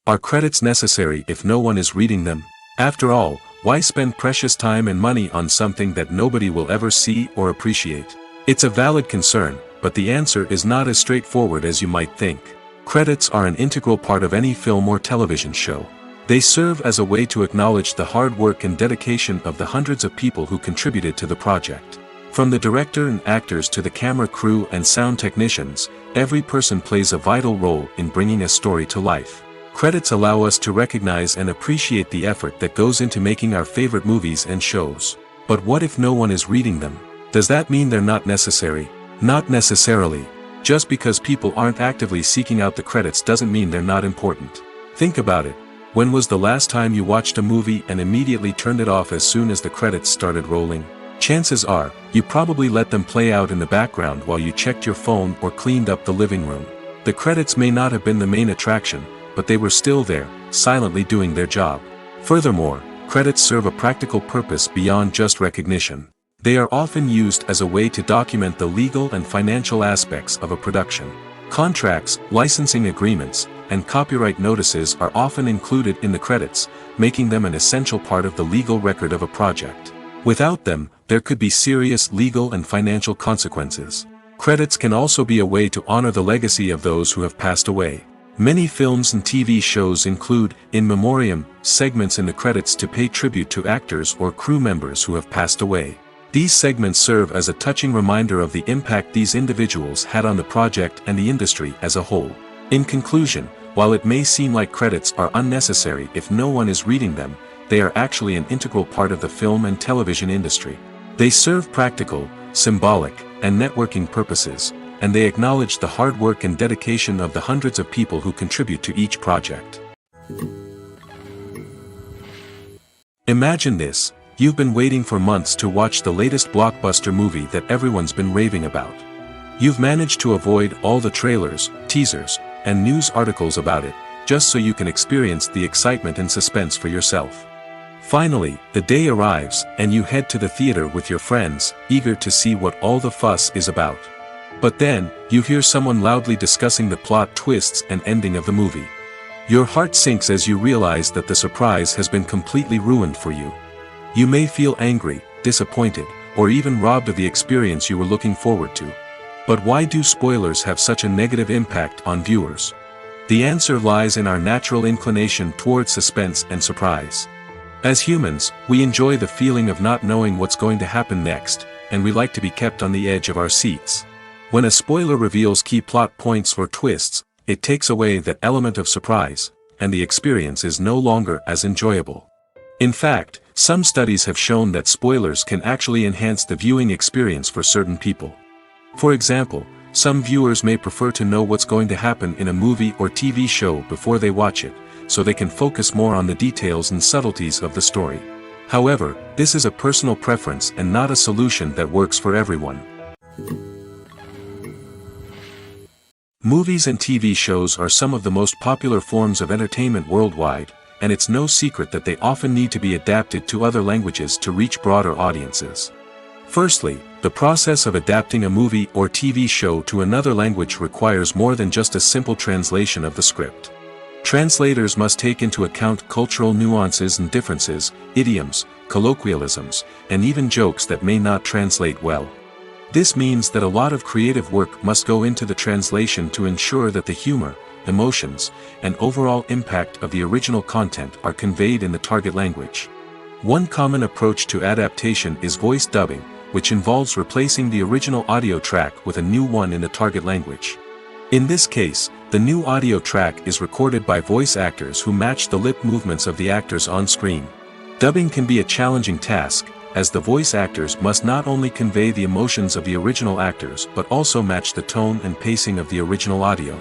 Are credits necessary if no one is reading them? After all, why spend precious time and money on something that nobody will ever see or appreciate? It's a valid concern, but the answer is not as straightforward as you might think. Credits are an integral part of any film or television show. They serve as a way to acknowledge the hard work and dedication of the hundreds of people who contributed to the project. From the director and actors to the camera crew and sound technicians, every person plays a vital role in bringing a story to life. Credits allow us to recognize and appreciate the effort that goes into making our favorite movies and shows. But what if no one is reading them? Does that mean they're not necessary? Not necessarily. Just because people aren't actively seeking out the credits doesn't mean they're not important. Think about it. When was the last time you watched a movie and immediately turned it off as soon as the credits started rolling? Chances are, you probably let them play out in the background while you checked your phone or cleaned up the living room. The credits may not have been the main attraction, but they were still there, silently doing their job. Furthermore, credits serve a practical purpose beyond just recognition. They are often used as a way to document the legal and financial aspects of a production. Contracts, licensing agreements, and copyright notices are often included in the credits, making them an essential part of the legal record of a project. Without them, there could be serious legal and financial consequences. Credits can also be a way to honor the legacy of those who have passed away. Many films and TV shows include, in memoriam, segments in the credits to pay tribute to actors or crew members who have passed away. These segments serve as a touching reminder of the impact these individuals had on the project and the industry as a whole. In conclusion, while it may seem like credits are unnecessary if no one is reading them, they are actually an integral part of the film and television industry. They serve practical, symbolic, and networking purposes, and they acknowledge the hard work and dedication of the hundreds of people who contribute to each project. Imagine this. You've been waiting for months to watch the latest blockbuster movie that everyone's been raving about. You've managed to avoid all the trailers, teasers, and news articles about it, just so you can experience the excitement and suspense for yourself. Finally, the day arrives, and you head to the theater with your friends, eager to see what all the fuss is about. But then, you hear someone loudly discussing the plot twists and ending of the movie. Your heart sinks as you realize that the surprise has been completely ruined for you. You may feel angry, disappointed, or even robbed of the experience you were looking forward to. But why do spoilers have such a negative impact on viewers? The answer lies in our natural inclination towards suspense and surprise. As humans, we enjoy the feeling of not knowing what's going to happen next, and we like to be kept on the edge of our seats. When a spoiler reveals key plot points or twists, it takes away that element of surprise, and the experience is no longer as enjoyable. In fact, some studies have shown that spoilers can actually enhance the viewing experience for certain people. For example, some viewers may prefer to know what's going to happen in a movie or TV show before they watch it, so they can focus more on the details and subtleties of the story. However, this is a personal preference and not a solution that works for everyone. Movies and TV shows are some of the most popular forms of entertainment worldwide, and it's no secret that they often need to be adapted to other languages to reach broader audiences. Firstly, the process of adapting a movie or TV show to another language requires more than just a simple translation of the script. Translators must take into account cultural nuances and differences, idioms, colloquialisms, and even jokes that may not translate well. This means that a lot of creative work must go into the translation to ensure that the humor, emotions, and overall impact of the original content are conveyed in the target language. One common approach to adaptation is voice dubbing, which involves replacing the original audio track with a new one in the target language. In this case, the new audio track is recorded by voice actors who match the lip movements of the actors on screen. Dubbing can be a challenging task, as the voice actors must not only convey the emotions of the original actors but also match the tone and pacing of the original audio.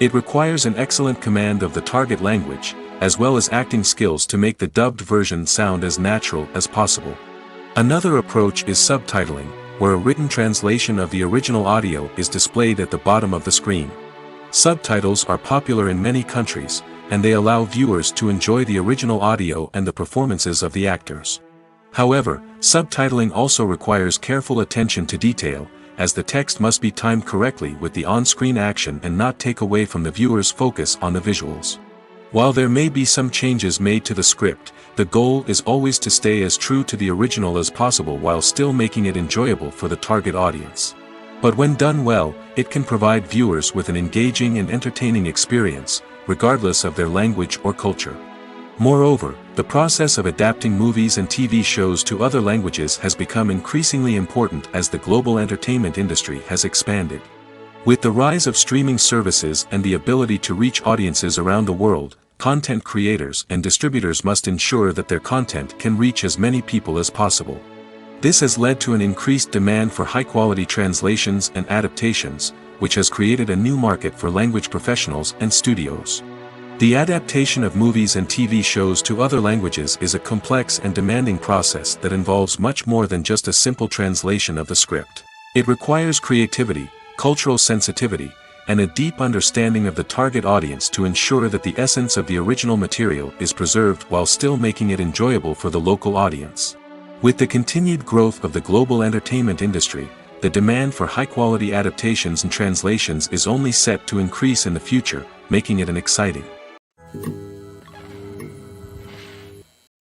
It requires an excellent command of the target language, as well as acting skills to make the dubbed version sound as natural as possible. Another approach is subtitling, where a written translation of the original audio is displayed at the bottom of the screen. Subtitles are popular in many countries, and they allow viewers to enjoy the original audio and the performances of the actors. However, subtitling also requires careful attention to detail, as the text must be timed correctly with the on-screen action and not take away from the viewer's focus on the visuals. While there may be some changes made to the script, the goal is always to stay as true to the original as possible while still making it enjoyable for the target audience. But when done well, it can provide viewers with an engaging and entertaining experience, regardless of their language or culture. Moreover, the process of adapting movies and TV shows to other languages has become increasingly important as the global entertainment industry has expanded. With the rise of streaming services and the ability to reach audiences around the world, content creators and distributors must ensure that their content can reach as many people as possible. This has led to an increased demand for high-quality translations and adaptations, which has created a new market for language professionals and studios. The adaptation of movies and TV shows to other languages is a complex and demanding process that involves much more than just a simple translation of the script. It requires creativity, cultural sensitivity, and a deep understanding of the target audience to ensure that the essence of the original material is preserved while still making it enjoyable for the local audience. With the continued growth of the global entertainment industry, the demand for high-quality adaptations and translations is only set to increase in the future, making it an exciting.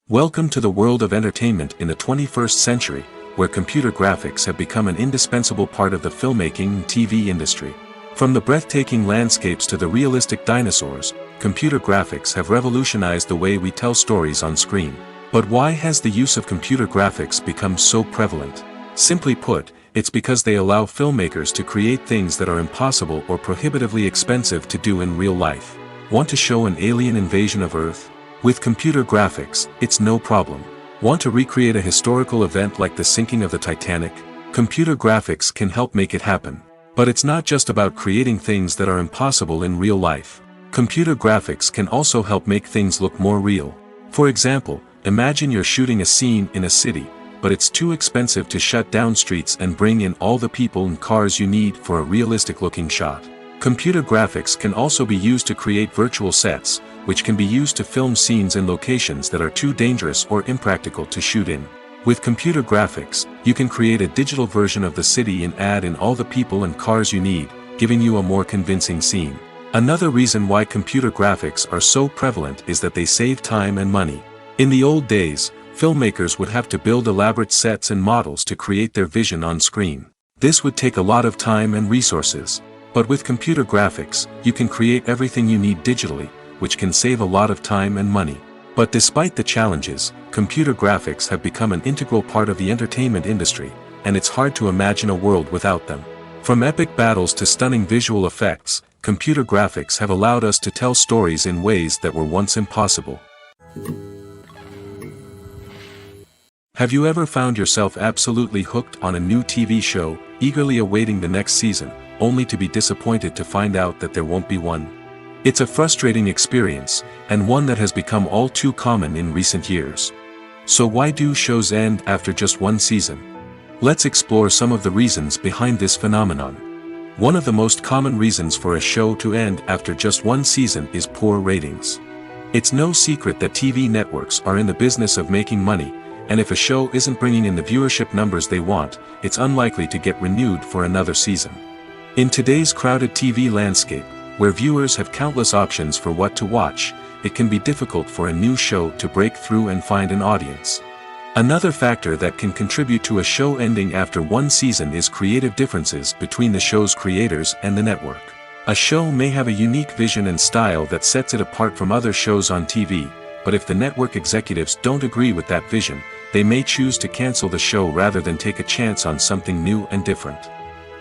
Welcome to the world of entertainment in the 21st century, where computer graphics have become an indispensable part of the filmmaking and TV industry. From the breathtaking landscapes to the realistic dinosaurs, computer graphics have revolutionized the way we tell stories on screen. But why has the use of computer graphics become so prevalent? Simply put, it's because they allow filmmakers to create things that are impossible or prohibitively expensive to do in real life. Want to show an alien invasion of Earth? With computer graphics, it's no problem. Want to recreate a historical event like the sinking of the Titanic? Computer graphics can help make it happen. But it's not just about creating things that are impossible in real life. Computer graphics can also help make things look more real. For example, imagine you're shooting a scene in a city, but it's too expensive to shut down streets and bring in all the people and cars you need for a realistic-looking shot. Computer graphics can also be used to create virtual sets, which can be used to film scenes in locations that are too dangerous or impractical to shoot in. With computer graphics, you can create a digital version of the city and add in all the people and cars you need, giving you a more convincing scene. Another reason why computer graphics are so prevalent is that they save time and money. In the old days, filmmakers would have to build elaborate sets and models to create their vision on screen. This would take a lot of time and resources. But with computer graphics, you can create everything you need digitally, which can save a lot of time and money. But despite the challenges, computer graphics have become an integral part of the entertainment industry, and it's hard to imagine a world without them. From epic battles to stunning visual effects, computer graphics have allowed us to tell stories in ways that were once impossible. Have you ever found yourself absolutely hooked on a new TV show, eagerly awaiting the next season, only to be disappointed to find out that there won't be one? It's a frustrating experience, and one that has become all too common in recent years. So why do shows end after just one season? Let's explore some of the reasons behind this phenomenon. One of the most common reasons for a show to end after just one season is poor ratings. It's no secret that TV networks are in the business of making money, and if a show isn't bringing in the viewership numbers they want, it's unlikely to get renewed for another season. In today's crowded TV landscape, where viewers have countless options for what to watch, it can be difficult for a new show to break through and find an audience. Another factor that can contribute to a show ending after one season is creative differences between the show's creators and the network. A show may have a unique vision and style that sets it apart from other shows on TV, but if the network executives don't agree with that vision, they may choose to cancel the show rather than take a chance on something new and different.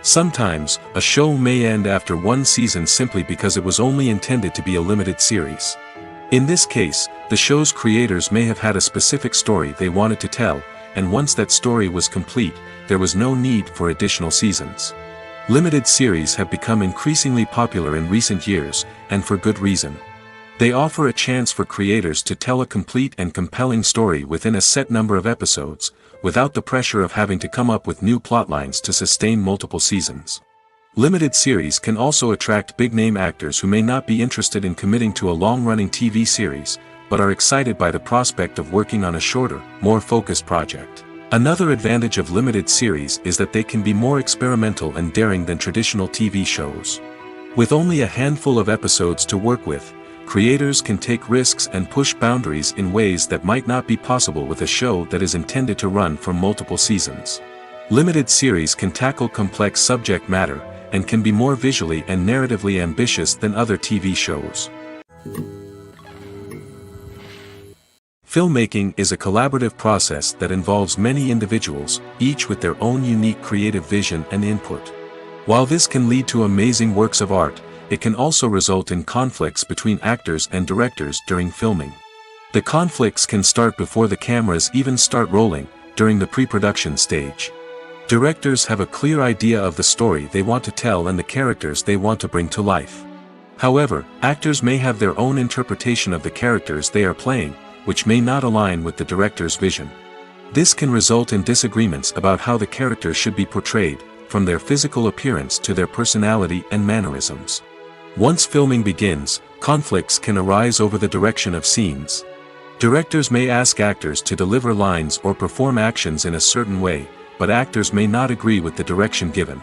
Sometimes, a show may end after one season simply because it was only intended to be a limited series. In this case, the show's creators may have had a specific story they wanted to tell, and once that story was complete, there was no need for additional seasons. Limited series have become increasingly popular in recent years, and for good reason. They offer a chance for creators to tell a complete and compelling story within a set number of episodes, without the pressure of having to come up with new plotlines to sustain multiple seasons. Limited series can also attract big-name actors who may not be interested in committing to a long-running TV series, but are excited by the prospect of working on a shorter, more focused project. Another advantage of limited series is that they can be more experimental and daring than traditional TV shows. With only a handful of episodes to work with, creators can take risks and push boundaries in ways that might not be possible with a show that is intended to run for multiple seasons. Limited series can tackle complex subject matter, and can be more visually and narratively ambitious than other TV shows. Filmmaking is a collaborative process that involves many individuals, each with their own unique creative vision and input. While this can lead to amazing works of art, it can also result in conflicts between actors and directors during filming. The conflicts can start before the cameras even start rolling, during the pre-production stage. Directors have a clear idea of the story they want to tell and the characters they want to bring to life. However, actors may have their own interpretation of the characters they are playing, which may not align with the director's vision. This can result in disagreements about how the characters should be portrayed, from their physical appearance to their personality and mannerisms. Once filming begins, conflicts can arise over the direction of scenes. Directors may ask actors to deliver lines or perform actions in a certain way, but actors may not agree with the direction given.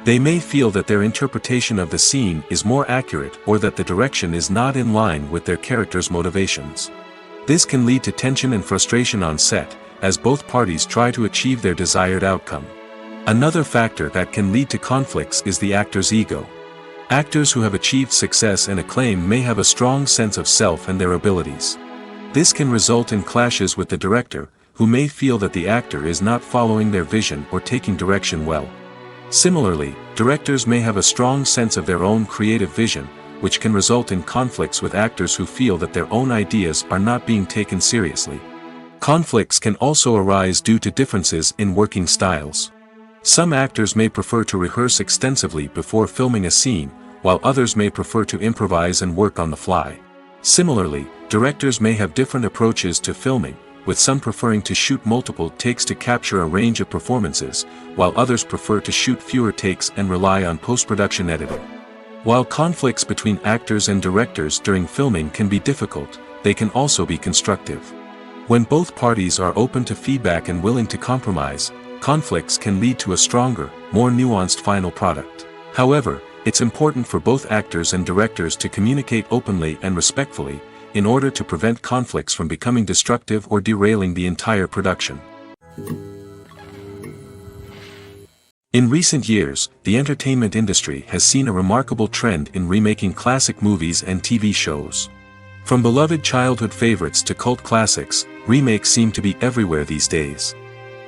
They may feel that their interpretation of the scene is more accurate or that the direction is not in line with their character's motivations. This can lead to tension and frustration on set, as both parties try to achieve their desired outcome. Another factor that can lead to conflicts is the actor's ego. Actors who have achieved success and acclaim may have a strong sense of self and their abilities. This can result in clashes with the director, who may feel that the actor is not following their vision or taking direction well. Similarly, directors may have a strong sense of their own creative vision, which can result in conflicts with actors who feel that their own ideas are not being taken seriously. Conflicts can also arise due to differences in working styles. Some actors may prefer to rehearse extensively before filming a scene, while others may prefer to improvise and work on the fly. Similarly, directors may have different approaches to filming, with some preferring to shoot multiple takes to capture a range of performances, while others prefer to shoot fewer takes and rely on post-production editing. While conflicts between actors and directors during filming can be difficult, they can also be constructive. When both parties are open to feedback and willing to compromise, conflicts can lead to a stronger, more nuanced final product. However, it's important for both actors and directors to communicate openly and respectfully, in order to prevent conflicts from becoming destructive or derailing the entire production. In recent years, the entertainment industry has seen a remarkable trend in remaking classic movies and TV shows. From beloved childhood favorites to cult classics, remakes seem to be everywhere these days.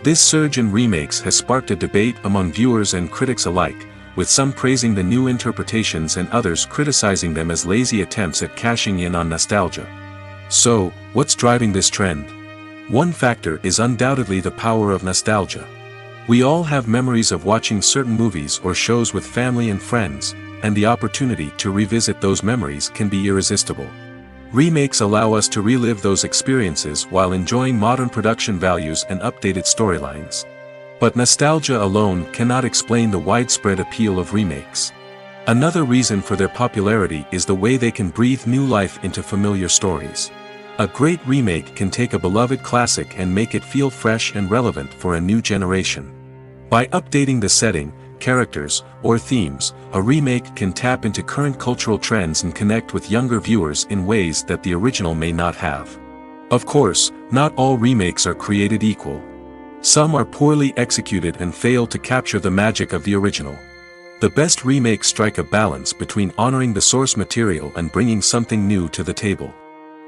This surge in remakes has sparked a debate among viewers and critics alike, with some praising the new interpretations and others criticizing them as lazy attempts at cashing in on nostalgia. So, what's driving this trend? One factor is undoubtedly the power of nostalgia. We all have memories of watching certain movies or shows with family and friends, and the opportunity to revisit those memories can be irresistible. Remakes allow us to relive those experiences while enjoying modern production values and updated storylines. But nostalgia alone cannot explain the widespread appeal of remakes. Another reason for their popularity is the way they can breathe new life into familiar stories. A great remake can take a beloved classic and make it feel fresh and relevant for a new generation. By updating the setting, characters, or themes, a remake can tap into current cultural trends and connect with younger viewers in ways that the original may not have. Of course, not all remakes are created equal. Some are poorly executed and fail to capture the magic of the original. The best remakes strike a balance between honoring the source material and bringing something new to the table.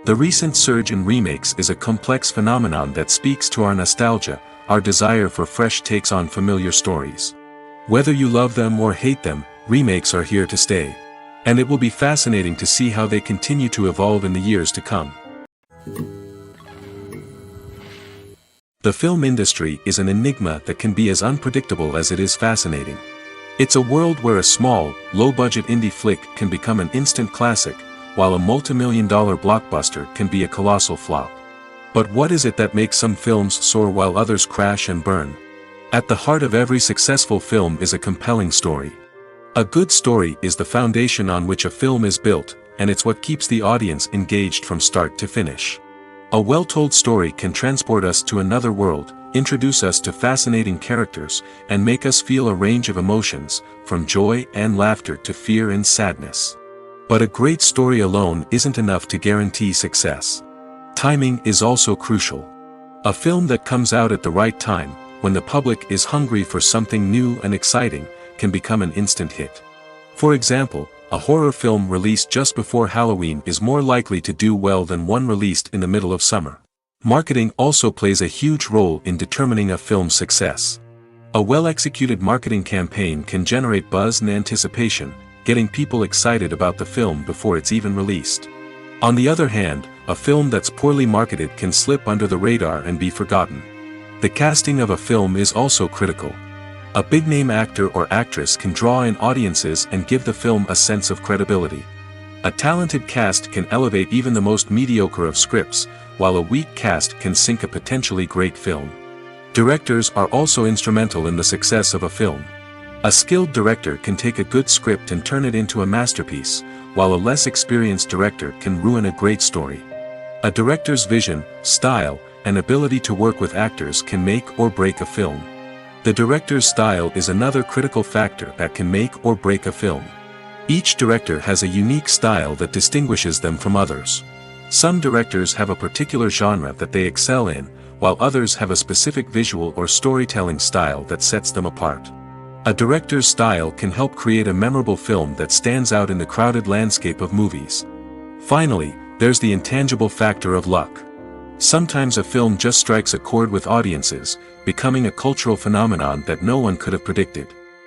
The recent surge in remakes is a complex phenomenon that speaks to our nostalgia, our desire for fresh takes on familiar stories. Whether you love them or hate them, remakes are here to stay. And it will be fascinating to see how they continue to evolve in the years to come. The film industry is an enigma that can be as unpredictable as it is fascinating. It's a world where a small, low-budget indie flick can become an instant classic, while a multi-million-dollar blockbuster can be a colossal flop. But what is it that makes some films soar while others crash and burn? At the heart of every successful film is a compelling story. A good story is the foundation on which a film is built, and it's what keeps the audience engaged from start to finish. A well-told story can transport us to another world, introduce us to fascinating characters, and make us feel a range of emotions, from joy and laughter to fear and sadness. But a great story alone isn't enough to guarantee success. Timing is also crucial. A film that comes out at the right time, when the public is hungry for something new and exciting, can become an instant hit. For example, a horror film released just before Halloween is more likely to do well than one released in the middle of summer. Marketing also plays a huge role in determining a film's success. A well-executed marketing campaign can generate buzz and anticipation, getting people excited about the film before it's even released. On the other hand, a film that's poorly marketed can slip under the radar and be forgotten. The casting of a film is also critical. A big-name actor or actress can draw in audiences and give the film a sense of credibility. A talented cast can elevate even the most mediocre of scripts, while a weak cast can sink a potentially great film. Directors are also instrumental in the success of a film. A skilled director can take a good script and turn it into a masterpiece, while a less experienced director can ruin a great story. A director's vision, style, and ability to work with actors can make or break a film. The director's style is another critical factor that can make or break a film. Each director has a unique style that distinguishes them from others. Some directors have a particular genre that they excel in, while others have a specific visual or storytelling style that sets them apart. A director's style can help create a memorable film that stands out in the crowded landscape of movies. Finally, there's the intangible factor of luck. Sometimes a film just strikes a chord with audiences, becoming a cultural phenomenon that no one could have predicted.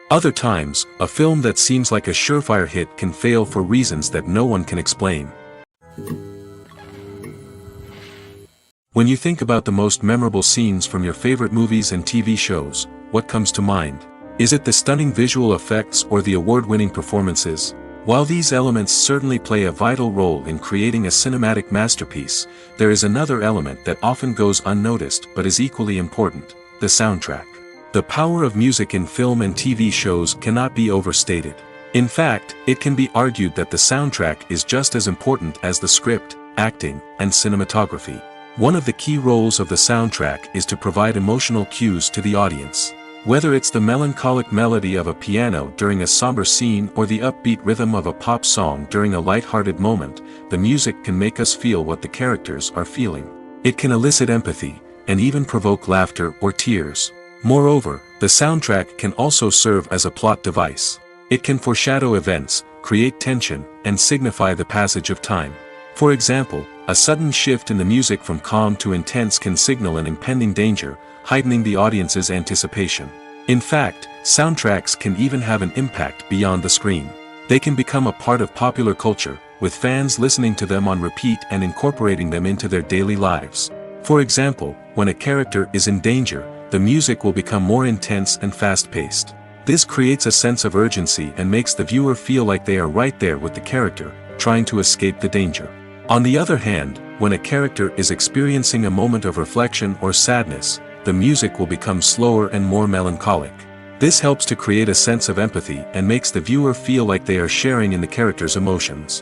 Other times, a film that seems like a surefire hit can fail for reasons that no one can explain. When you think about the most memorable scenes from your favorite movies and TV shows, what comes to mind? Is it the stunning visual effects or the award-winning performances? While these elements certainly play a vital role in creating a cinematic masterpiece, there is another element that often goes unnoticed but is equally important: the soundtrack. The power of music in film and TV shows cannot be overstated. In fact, it can be argued that the soundtrack is just as important as the script, acting, and cinematography. One of the key roles of the soundtrack is to provide emotional cues to the audience. Whether it's the melancholic melody of a piano during a somber scene or the upbeat rhythm of a pop song during a light-hearted moment, the music can make us feel what the characters are feeling. It can elicit empathy, and even provoke laughter or tears. Moreover, the soundtrack can also serve as a plot device. It can foreshadow events, create tension, and signify the passage of time. For example, a sudden shift in the music from calm to intense can signal an impending danger, heightening the audience's anticipation. In fact, soundtracks can even have an impact beyond the screen. They can become a part of popular culture, with fans listening to them on repeat and incorporating them into their daily lives. For example, when a character is in danger, the music will become more intense and fast-paced. This creates a sense of urgency and makes the viewer feel like they are right there with the character, trying to escape the danger. On the other hand, when a character is experiencing a moment of reflection or sadness, the music will become slower and more melancholic. This helps to create a sense of empathy and makes the viewer feel like they are sharing in the character's emotions.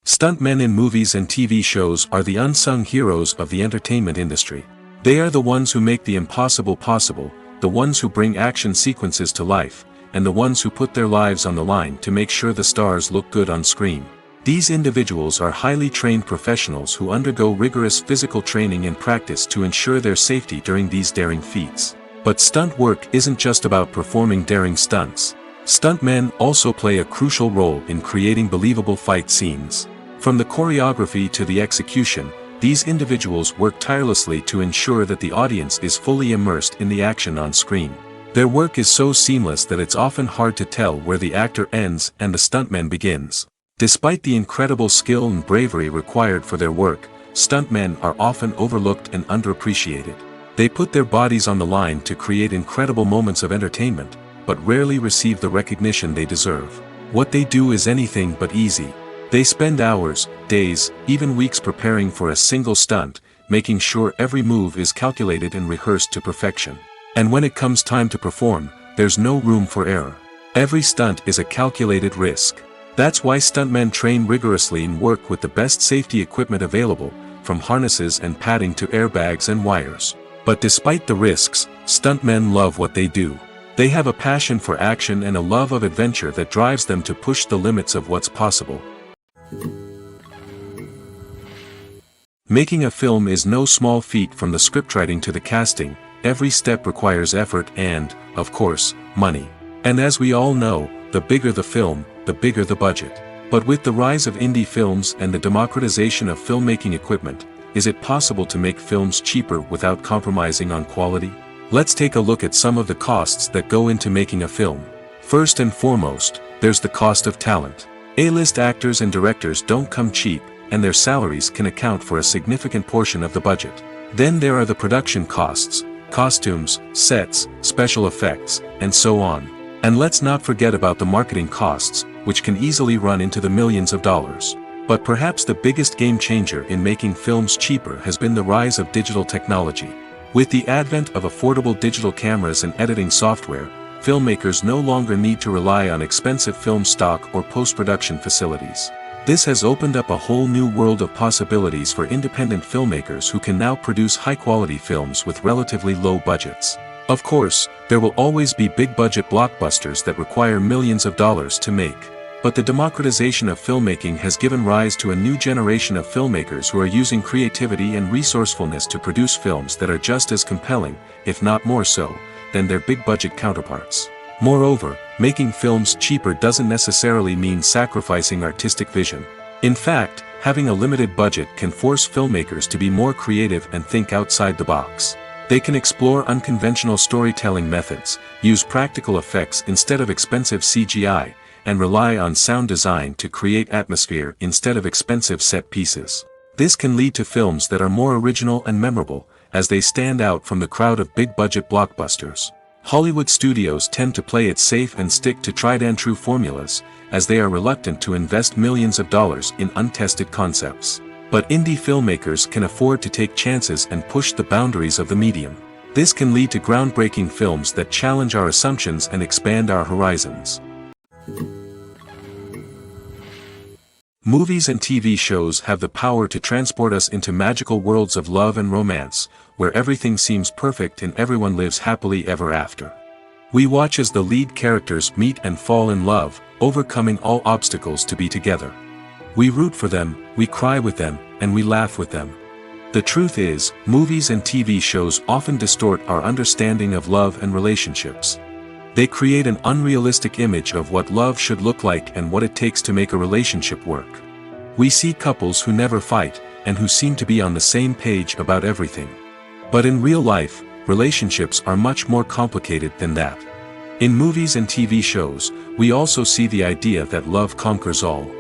Stuntmen in movies and TV shows are the unsung heroes of the entertainment industry. They are the ones who make the impossible possible, the ones who bring action sequences to life, and the ones who put their lives on the line to make sure the stars look good on screen. These individuals are highly trained professionals who undergo rigorous physical training and practice to ensure their safety during these daring feats. But stunt work isn't just about performing daring stunts. Stuntmen also play a crucial role in creating believable fight scenes. From the choreography to the execution, these individuals work tirelessly to ensure that the audience is fully immersed in the action on screen. Their work is so seamless that it's often hard to tell where the actor ends and the stuntman begins. Despite the incredible skill and bravery required for their work, stuntmen are often overlooked and underappreciated. They put their bodies on the line to create incredible moments of entertainment, but rarely receive the recognition they deserve. What they do is anything but easy. They spend hours, days, even weeks preparing for a single stunt, making sure every move is calculated and rehearsed to perfection. And when it comes time to perform, there's no room for error. Every stunt is a calculated risk. That's why stuntmen train rigorously and work with the best safety equipment available, from harnesses and padding to airbags and wires. But despite the risks, stuntmen love what they do. They have a passion for action and a love of adventure that drives them to push the limits of what's possible. Making a film is no small feat. From the scriptwriting to the casting, every step requires effort and, of course, money. And as we all know, the bigger the film, the bigger the budget. But with the rise of indie films and the democratization of filmmaking equipment, is it possible to make films cheaper without compromising on quality? Let's take a look at some of the costs that go into making a film. First and foremost, there's the cost of talent. A-list actors and directors don't come cheap, and their salaries can account for a significant portion of the budget. Then there are the production costs, costumes, sets, special effects, and so on. And let's not forget about the marketing costs, which can easily run into the millions of dollars. But perhaps the biggest game changer in making films cheaper has been the rise of digital technology. With the advent of affordable digital cameras and editing software, filmmakers no longer need to rely on expensive film stock or post-production facilities. This has opened up a whole new world of possibilities for independent filmmakers who can now produce high-quality films with relatively low budgets. Of course, there will always be big-budget blockbusters that require millions of dollars to make. But the democratization of filmmaking has given rise to a new generation of filmmakers who are using creativity and resourcefulness to produce films that are just as compelling, if not more so, than their big-budget counterparts. Moreover, making films cheaper doesn't necessarily mean sacrificing artistic vision. In fact, having a limited budget can force filmmakers to be more creative and think outside the box. They can explore unconventional storytelling methods, use practical effects instead of expensive CGI, and rely on sound design to create atmosphere instead of expensive set pieces. This can lead to films that are more original and memorable, as they stand out from the crowd of big-budget blockbusters. Hollywood studios tend to play it safe and stick to tried-and-true formulas, as they are reluctant to invest millions of dollars in untested concepts. But indie filmmakers can afford to take chances and push the boundaries of the medium. This can lead to groundbreaking films that challenge our assumptions and expand our horizons. Movies and TV shows have the power to transport us into magical worlds of love and romance, where everything seems perfect and everyone lives happily ever after. We watch as the lead characters meet and fall in love, overcoming all obstacles to be together. We root for them, we cry with them, and we laugh with them. The truth is, movies and TV shows often distort our understanding of love and relationships. They create an unrealistic image of what love should look like and what it takes to make a relationship work. We see couples who never fight, and who seem to be on the same page about everything. But in real life, relationships are much more complicated than that. In movies and TV shows, we also see the idea that love conquers all.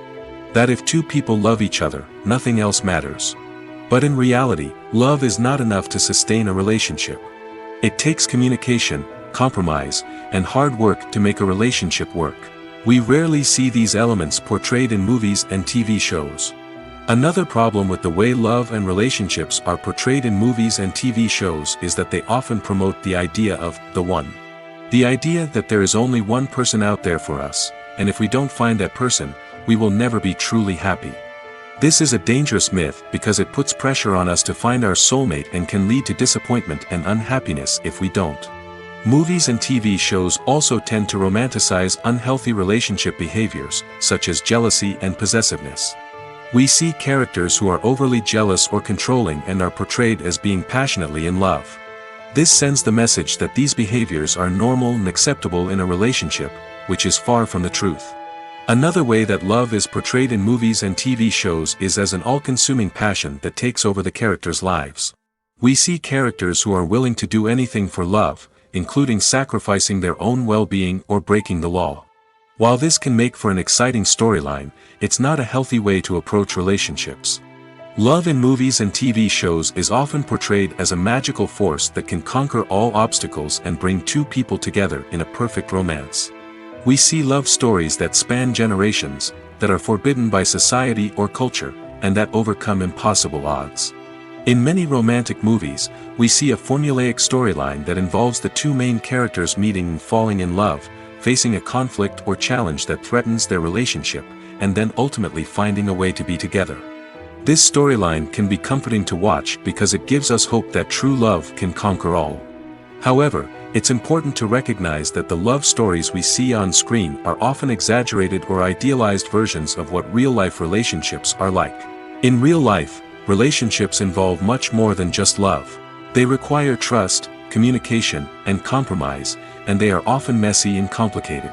That if two people love each other, nothing else matters. But in reality, love is not enough to sustain a relationship. It takes communication, compromise, and hard work to make a relationship work. We rarely see these elements portrayed in movies and TV shows. Another problem with the way love and relationships are portrayed in movies and TV shows is that they often promote the idea of the one. The idea that there is only one person out there for us, and if we don't find that person, we will never be truly happy. This is a dangerous myth because it puts pressure on us to find our soulmate and can lead to disappointment and unhappiness if we don't. Movies and TV shows also tend to romanticize unhealthy relationship behaviors, such as jealousy and possessiveness. We see characters who are overly jealous or controlling and are portrayed as being passionately in love. This sends the message that these behaviors are normal and acceptable in a relationship, which is far from the truth. Another way that love is portrayed in movies and TV shows is as an all-consuming passion that takes over the characters' lives. We see characters who are willing to do anything for love, including sacrificing their own well-being or breaking the law. While this can make for an exciting storyline, it's not a healthy way to approach relationships. Love in movies and TV shows is often portrayed as a magical force that can conquer all obstacles and bring two people together in a perfect romance. We see love stories that span generations, that are forbidden by society or culture, and that overcome impossible odds. In many romantic movies, we see a formulaic storyline that involves the two main characters meeting and falling in love, facing a conflict or challenge that threatens their relationship, and then ultimately finding a way to be together. This storyline can be comforting to watch because it gives us hope that true love can conquer all. However, it's important to recognize that the love stories we see on screen are often exaggerated or idealized versions of what real-life relationships are like. In real life, relationships involve much more than just love. They require trust, communication, and compromise, and they are often messy and complicated.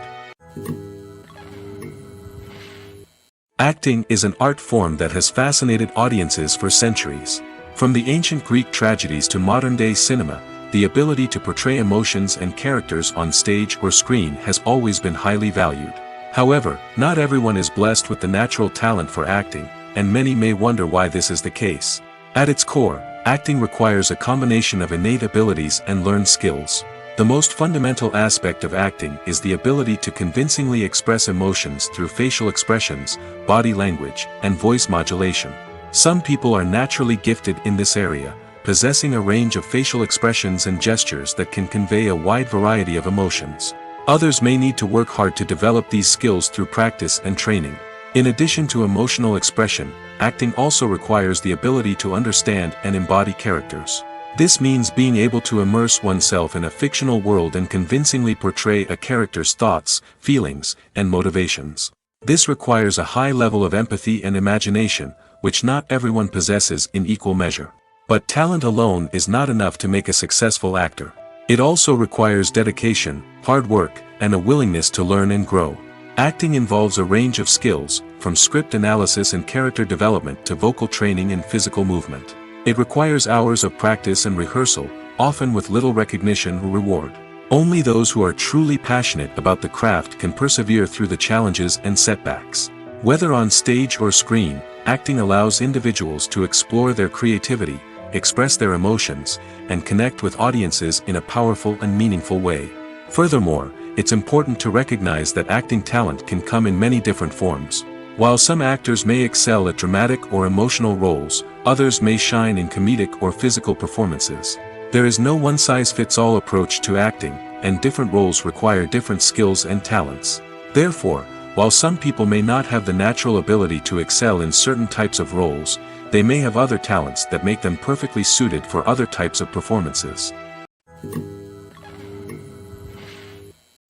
Acting is an art form that has fascinated audiences for centuries. From the ancient Greek tragedies to modern-day cinema, the ability to portray emotions and characters on stage or screen has always been highly valued. However, not everyone is blessed with the natural talent for acting, and many may wonder why this is the case. At its core, acting requires a combination of innate abilities and learned skills. The most fundamental aspect of acting is the ability to convincingly express emotions through facial expressions, body language, and voice modulation. Some people are naturally gifted in this area, possessing a range of facial expressions and gestures that can convey a wide variety of emotions. Others may need to work hard to develop these skills through practice and training. In addition to emotional expression, acting also requires the ability to understand and embody characters. This means being able to immerse oneself in a fictional world and convincingly portray a character's thoughts, feelings, and motivations. This requires a high level of empathy and imagination, which not everyone possesses in equal measure. But talent alone is not enough to make a successful actor. It also requires dedication, hard work, and a willingness to learn and grow. Acting involves a range of skills, from script analysis and character development to vocal training and physical movement. It requires hours of practice and rehearsal, often with little recognition or reward. Only those who are truly passionate about the craft can persevere through the challenges and setbacks. Whether on stage or screen, acting allows individuals to explore their creativity, express their emotions, and connect with audiences in a powerful and meaningful way. Furthermore, it's important to recognize that acting talent can come in many different forms. While some actors may excel at dramatic or emotional roles, others may shine in comedic or physical performances. There is no one-size-fits-all approach to acting, and different roles require different skills and talents. Therefore, while some people may not have the natural ability to excel in certain types of roles, they may have other talents that make them perfectly suited for other types of performances.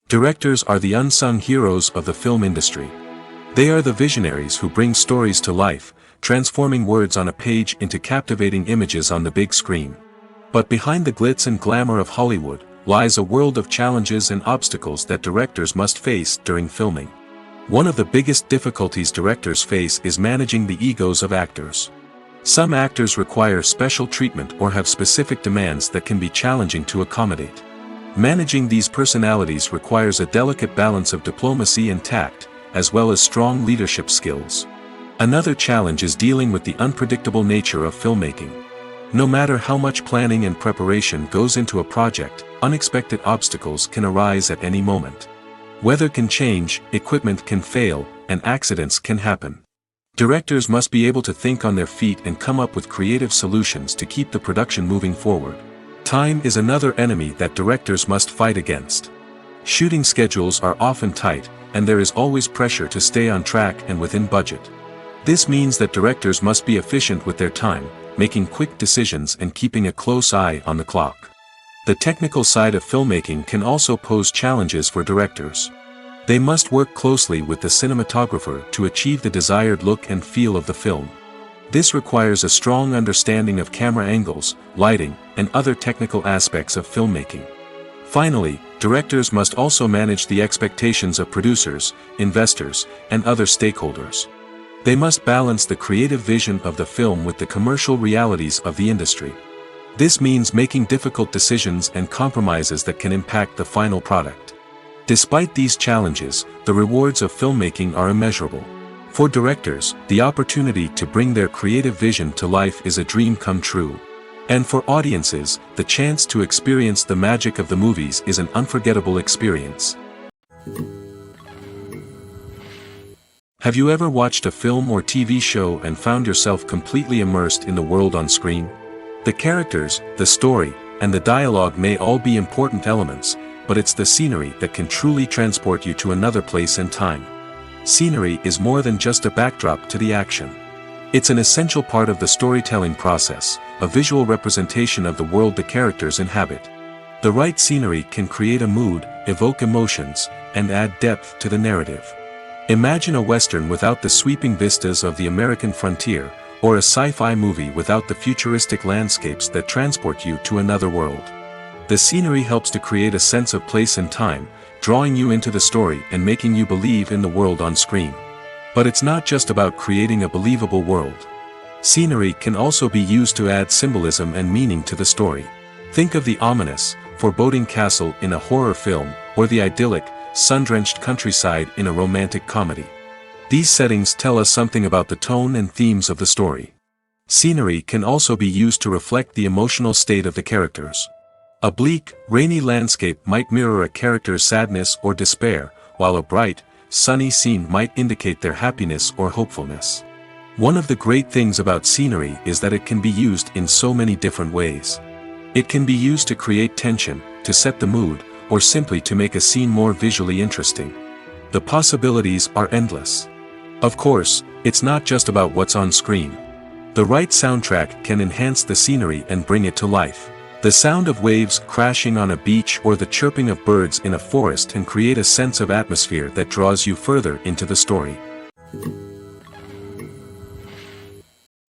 Directors are the unsung heroes of the film industry. They are the visionaries who bring stories to life, transforming words on a page into captivating images on the big screen. But behind the glitz and glamour of Hollywood, lies a world of challenges and obstacles that directors must face during filming. One of the biggest difficulties directors face is managing the egos of actors. Some actors require special treatment or have specific demands that can be challenging to accommodate. Managing these personalities requires a delicate balance of diplomacy and tact, as well as strong leadership skills. Another challenge is dealing with the unpredictable nature of filmmaking. No matter how much planning and preparation goes into a project, unexpected obstacles can arise at any moment. Weather can change, equipment can fail, and accidents can happen. Directors must be able to think on their feet and come up with creative solutions to keep the production moving forward. Time is another enemy that directors must fight against. Shooting schedules are often tight, and there is always pressure to stay on track and within budget. This means that directors must be efficient with their time, making quick decisions and keeping a close eye on the clock. The technical side of filmmaking can also pose challenges for directors. They must work closely with the cinematographer to achieve the desired look and feel of the film. This requires a strong understanding of camera angles, lighting, and other technical aspects of filmmaking. Finally, directors must also manage the expectations of producers, investors, and other stakeholders. They must balance the creative vision of the film with the commercial realities of the industry. This means making difficult decisions and compromises that can impact the final product. Despite these challenges, the rewards of filmmaking are immeasurable. For directors, the opportunity to bring their creative vision to life is a dream come true. And for audiences, the chance to experience the magic of the movies is an unforgettable experience. Have you ever watched a film or TV show and found yourself completely immersed in the world on screen? The characters, the story, and the dialogue may all be important elements, but it's the scenery that can truly transport you to another place and time. Scenery is more than just a backdrop to the action. It's an essential part of the storytelling process, a visual representation of the world the characters inhabit. The right scenery can create a mood, evoke emotions, and add depth to the narrative. Imagine a Western without the sweeping vistas of the American frontier, or a sci-fi movie without the futuristic landscapes that transport you to another world. The scenery helps to create a sense of place and time, drawing you into the story and making you believe in the world on screen. But it's not just about creating a believable world. Scenery can also be used to add symbolism and meaning to the story. Think of the ominous, foreboding castle in a horror film, or the idyllic, sun-drenched countryside in a romantic comedy. These settings tell us something about the tone and themes of the story. Scenery can also be used to reflect the emotional state of the characters. A bleak, rainy landscape might mirror a character's sadness or despair, while a bright, sunny scene might indicate their happiness or hopefulness. One of the great things about scenery is that it can be used in so many different ways. It can be used to create tension, to set the mood, or simply to make a scene more visually interesting. The possibilities are endless. Of course, it's not just about what's on screen. The right soundtrack can enhance the scenery and bring it to life. The sound of waves crashing on a beach or the chirping of birds in a forest can create a sense of atmosphere that draws you further into the story.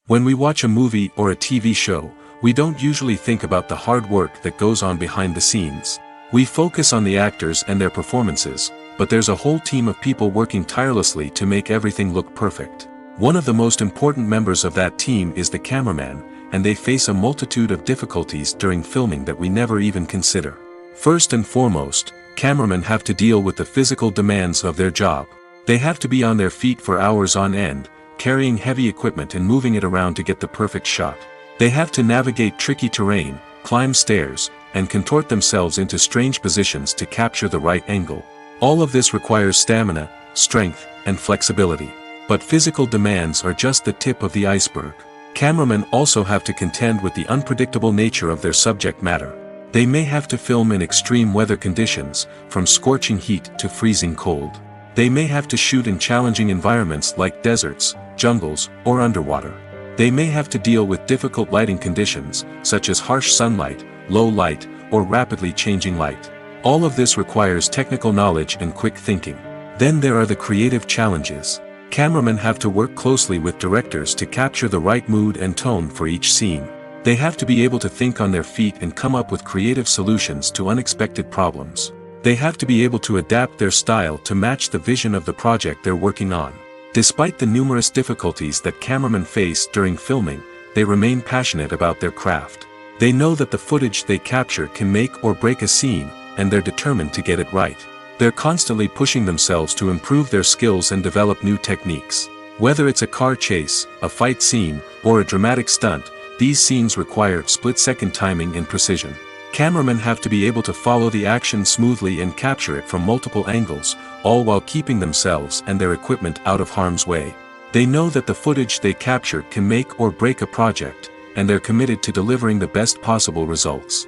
When we watch a movie or a TV show, we don't usually think about the hard work that goes on behind the scenes. We focus on the actors and their performances, but there's a whole team of people working tirelessly to make everything look perfect. One of the most important members of that team is the cameraman, and they face a multitude of difficulties during filming that we never even consider. First and foremost, cameramen have to deal with the physical demands of their job. They have to be on their feet for hours on end, carrying heavy equipment and moving it around to get the perfect shot. They have to navigate tricky terrain, climb stairs, and contort themselves into strange positions to capture the right angle. All of this requires stamina, strength, and flexibility. But physical demands are just the tip of the iceberg. Cameramen also have to contend with the unpredictable nature of their subject matter. They may have to film in extreme weather conditions, from scorching heat to freezing cold. They may have to shoot in challenging environments like deserts, jungles, or underwater. They may have to deal with difficult lighting conditions, such as harsh sunlight, low light, or rapidly changing light. All of this requires technical knowledge and quick thinking. Then there are the creative challenges. Cameramen have to work closely with directors to capture the right mood and tone for each scene. They have to be able to think on their feet and come up with creative solutions to unexpected problems. They have to be able to adapt their style to match the vision of the project they're working on. Despite the numerous difficulties that cameramen face during filming, they remain passionate about their craft. They know that the footage they capture can make or break a scene, and they're determined to get it right. They're constantly pushing themselves to improve their skills and develop new techniques. Whether it's a car chase, a fight scene, or a dramatic stunt, these scenes require split-second timing and precision. Cameramen have to be able to follow the action smoothly and capture it from multiple angles, all while keeping themselves and their equipment out of harm's way. They know that the footage they capture can make or break a project, and they're committed to delivering the best possible results.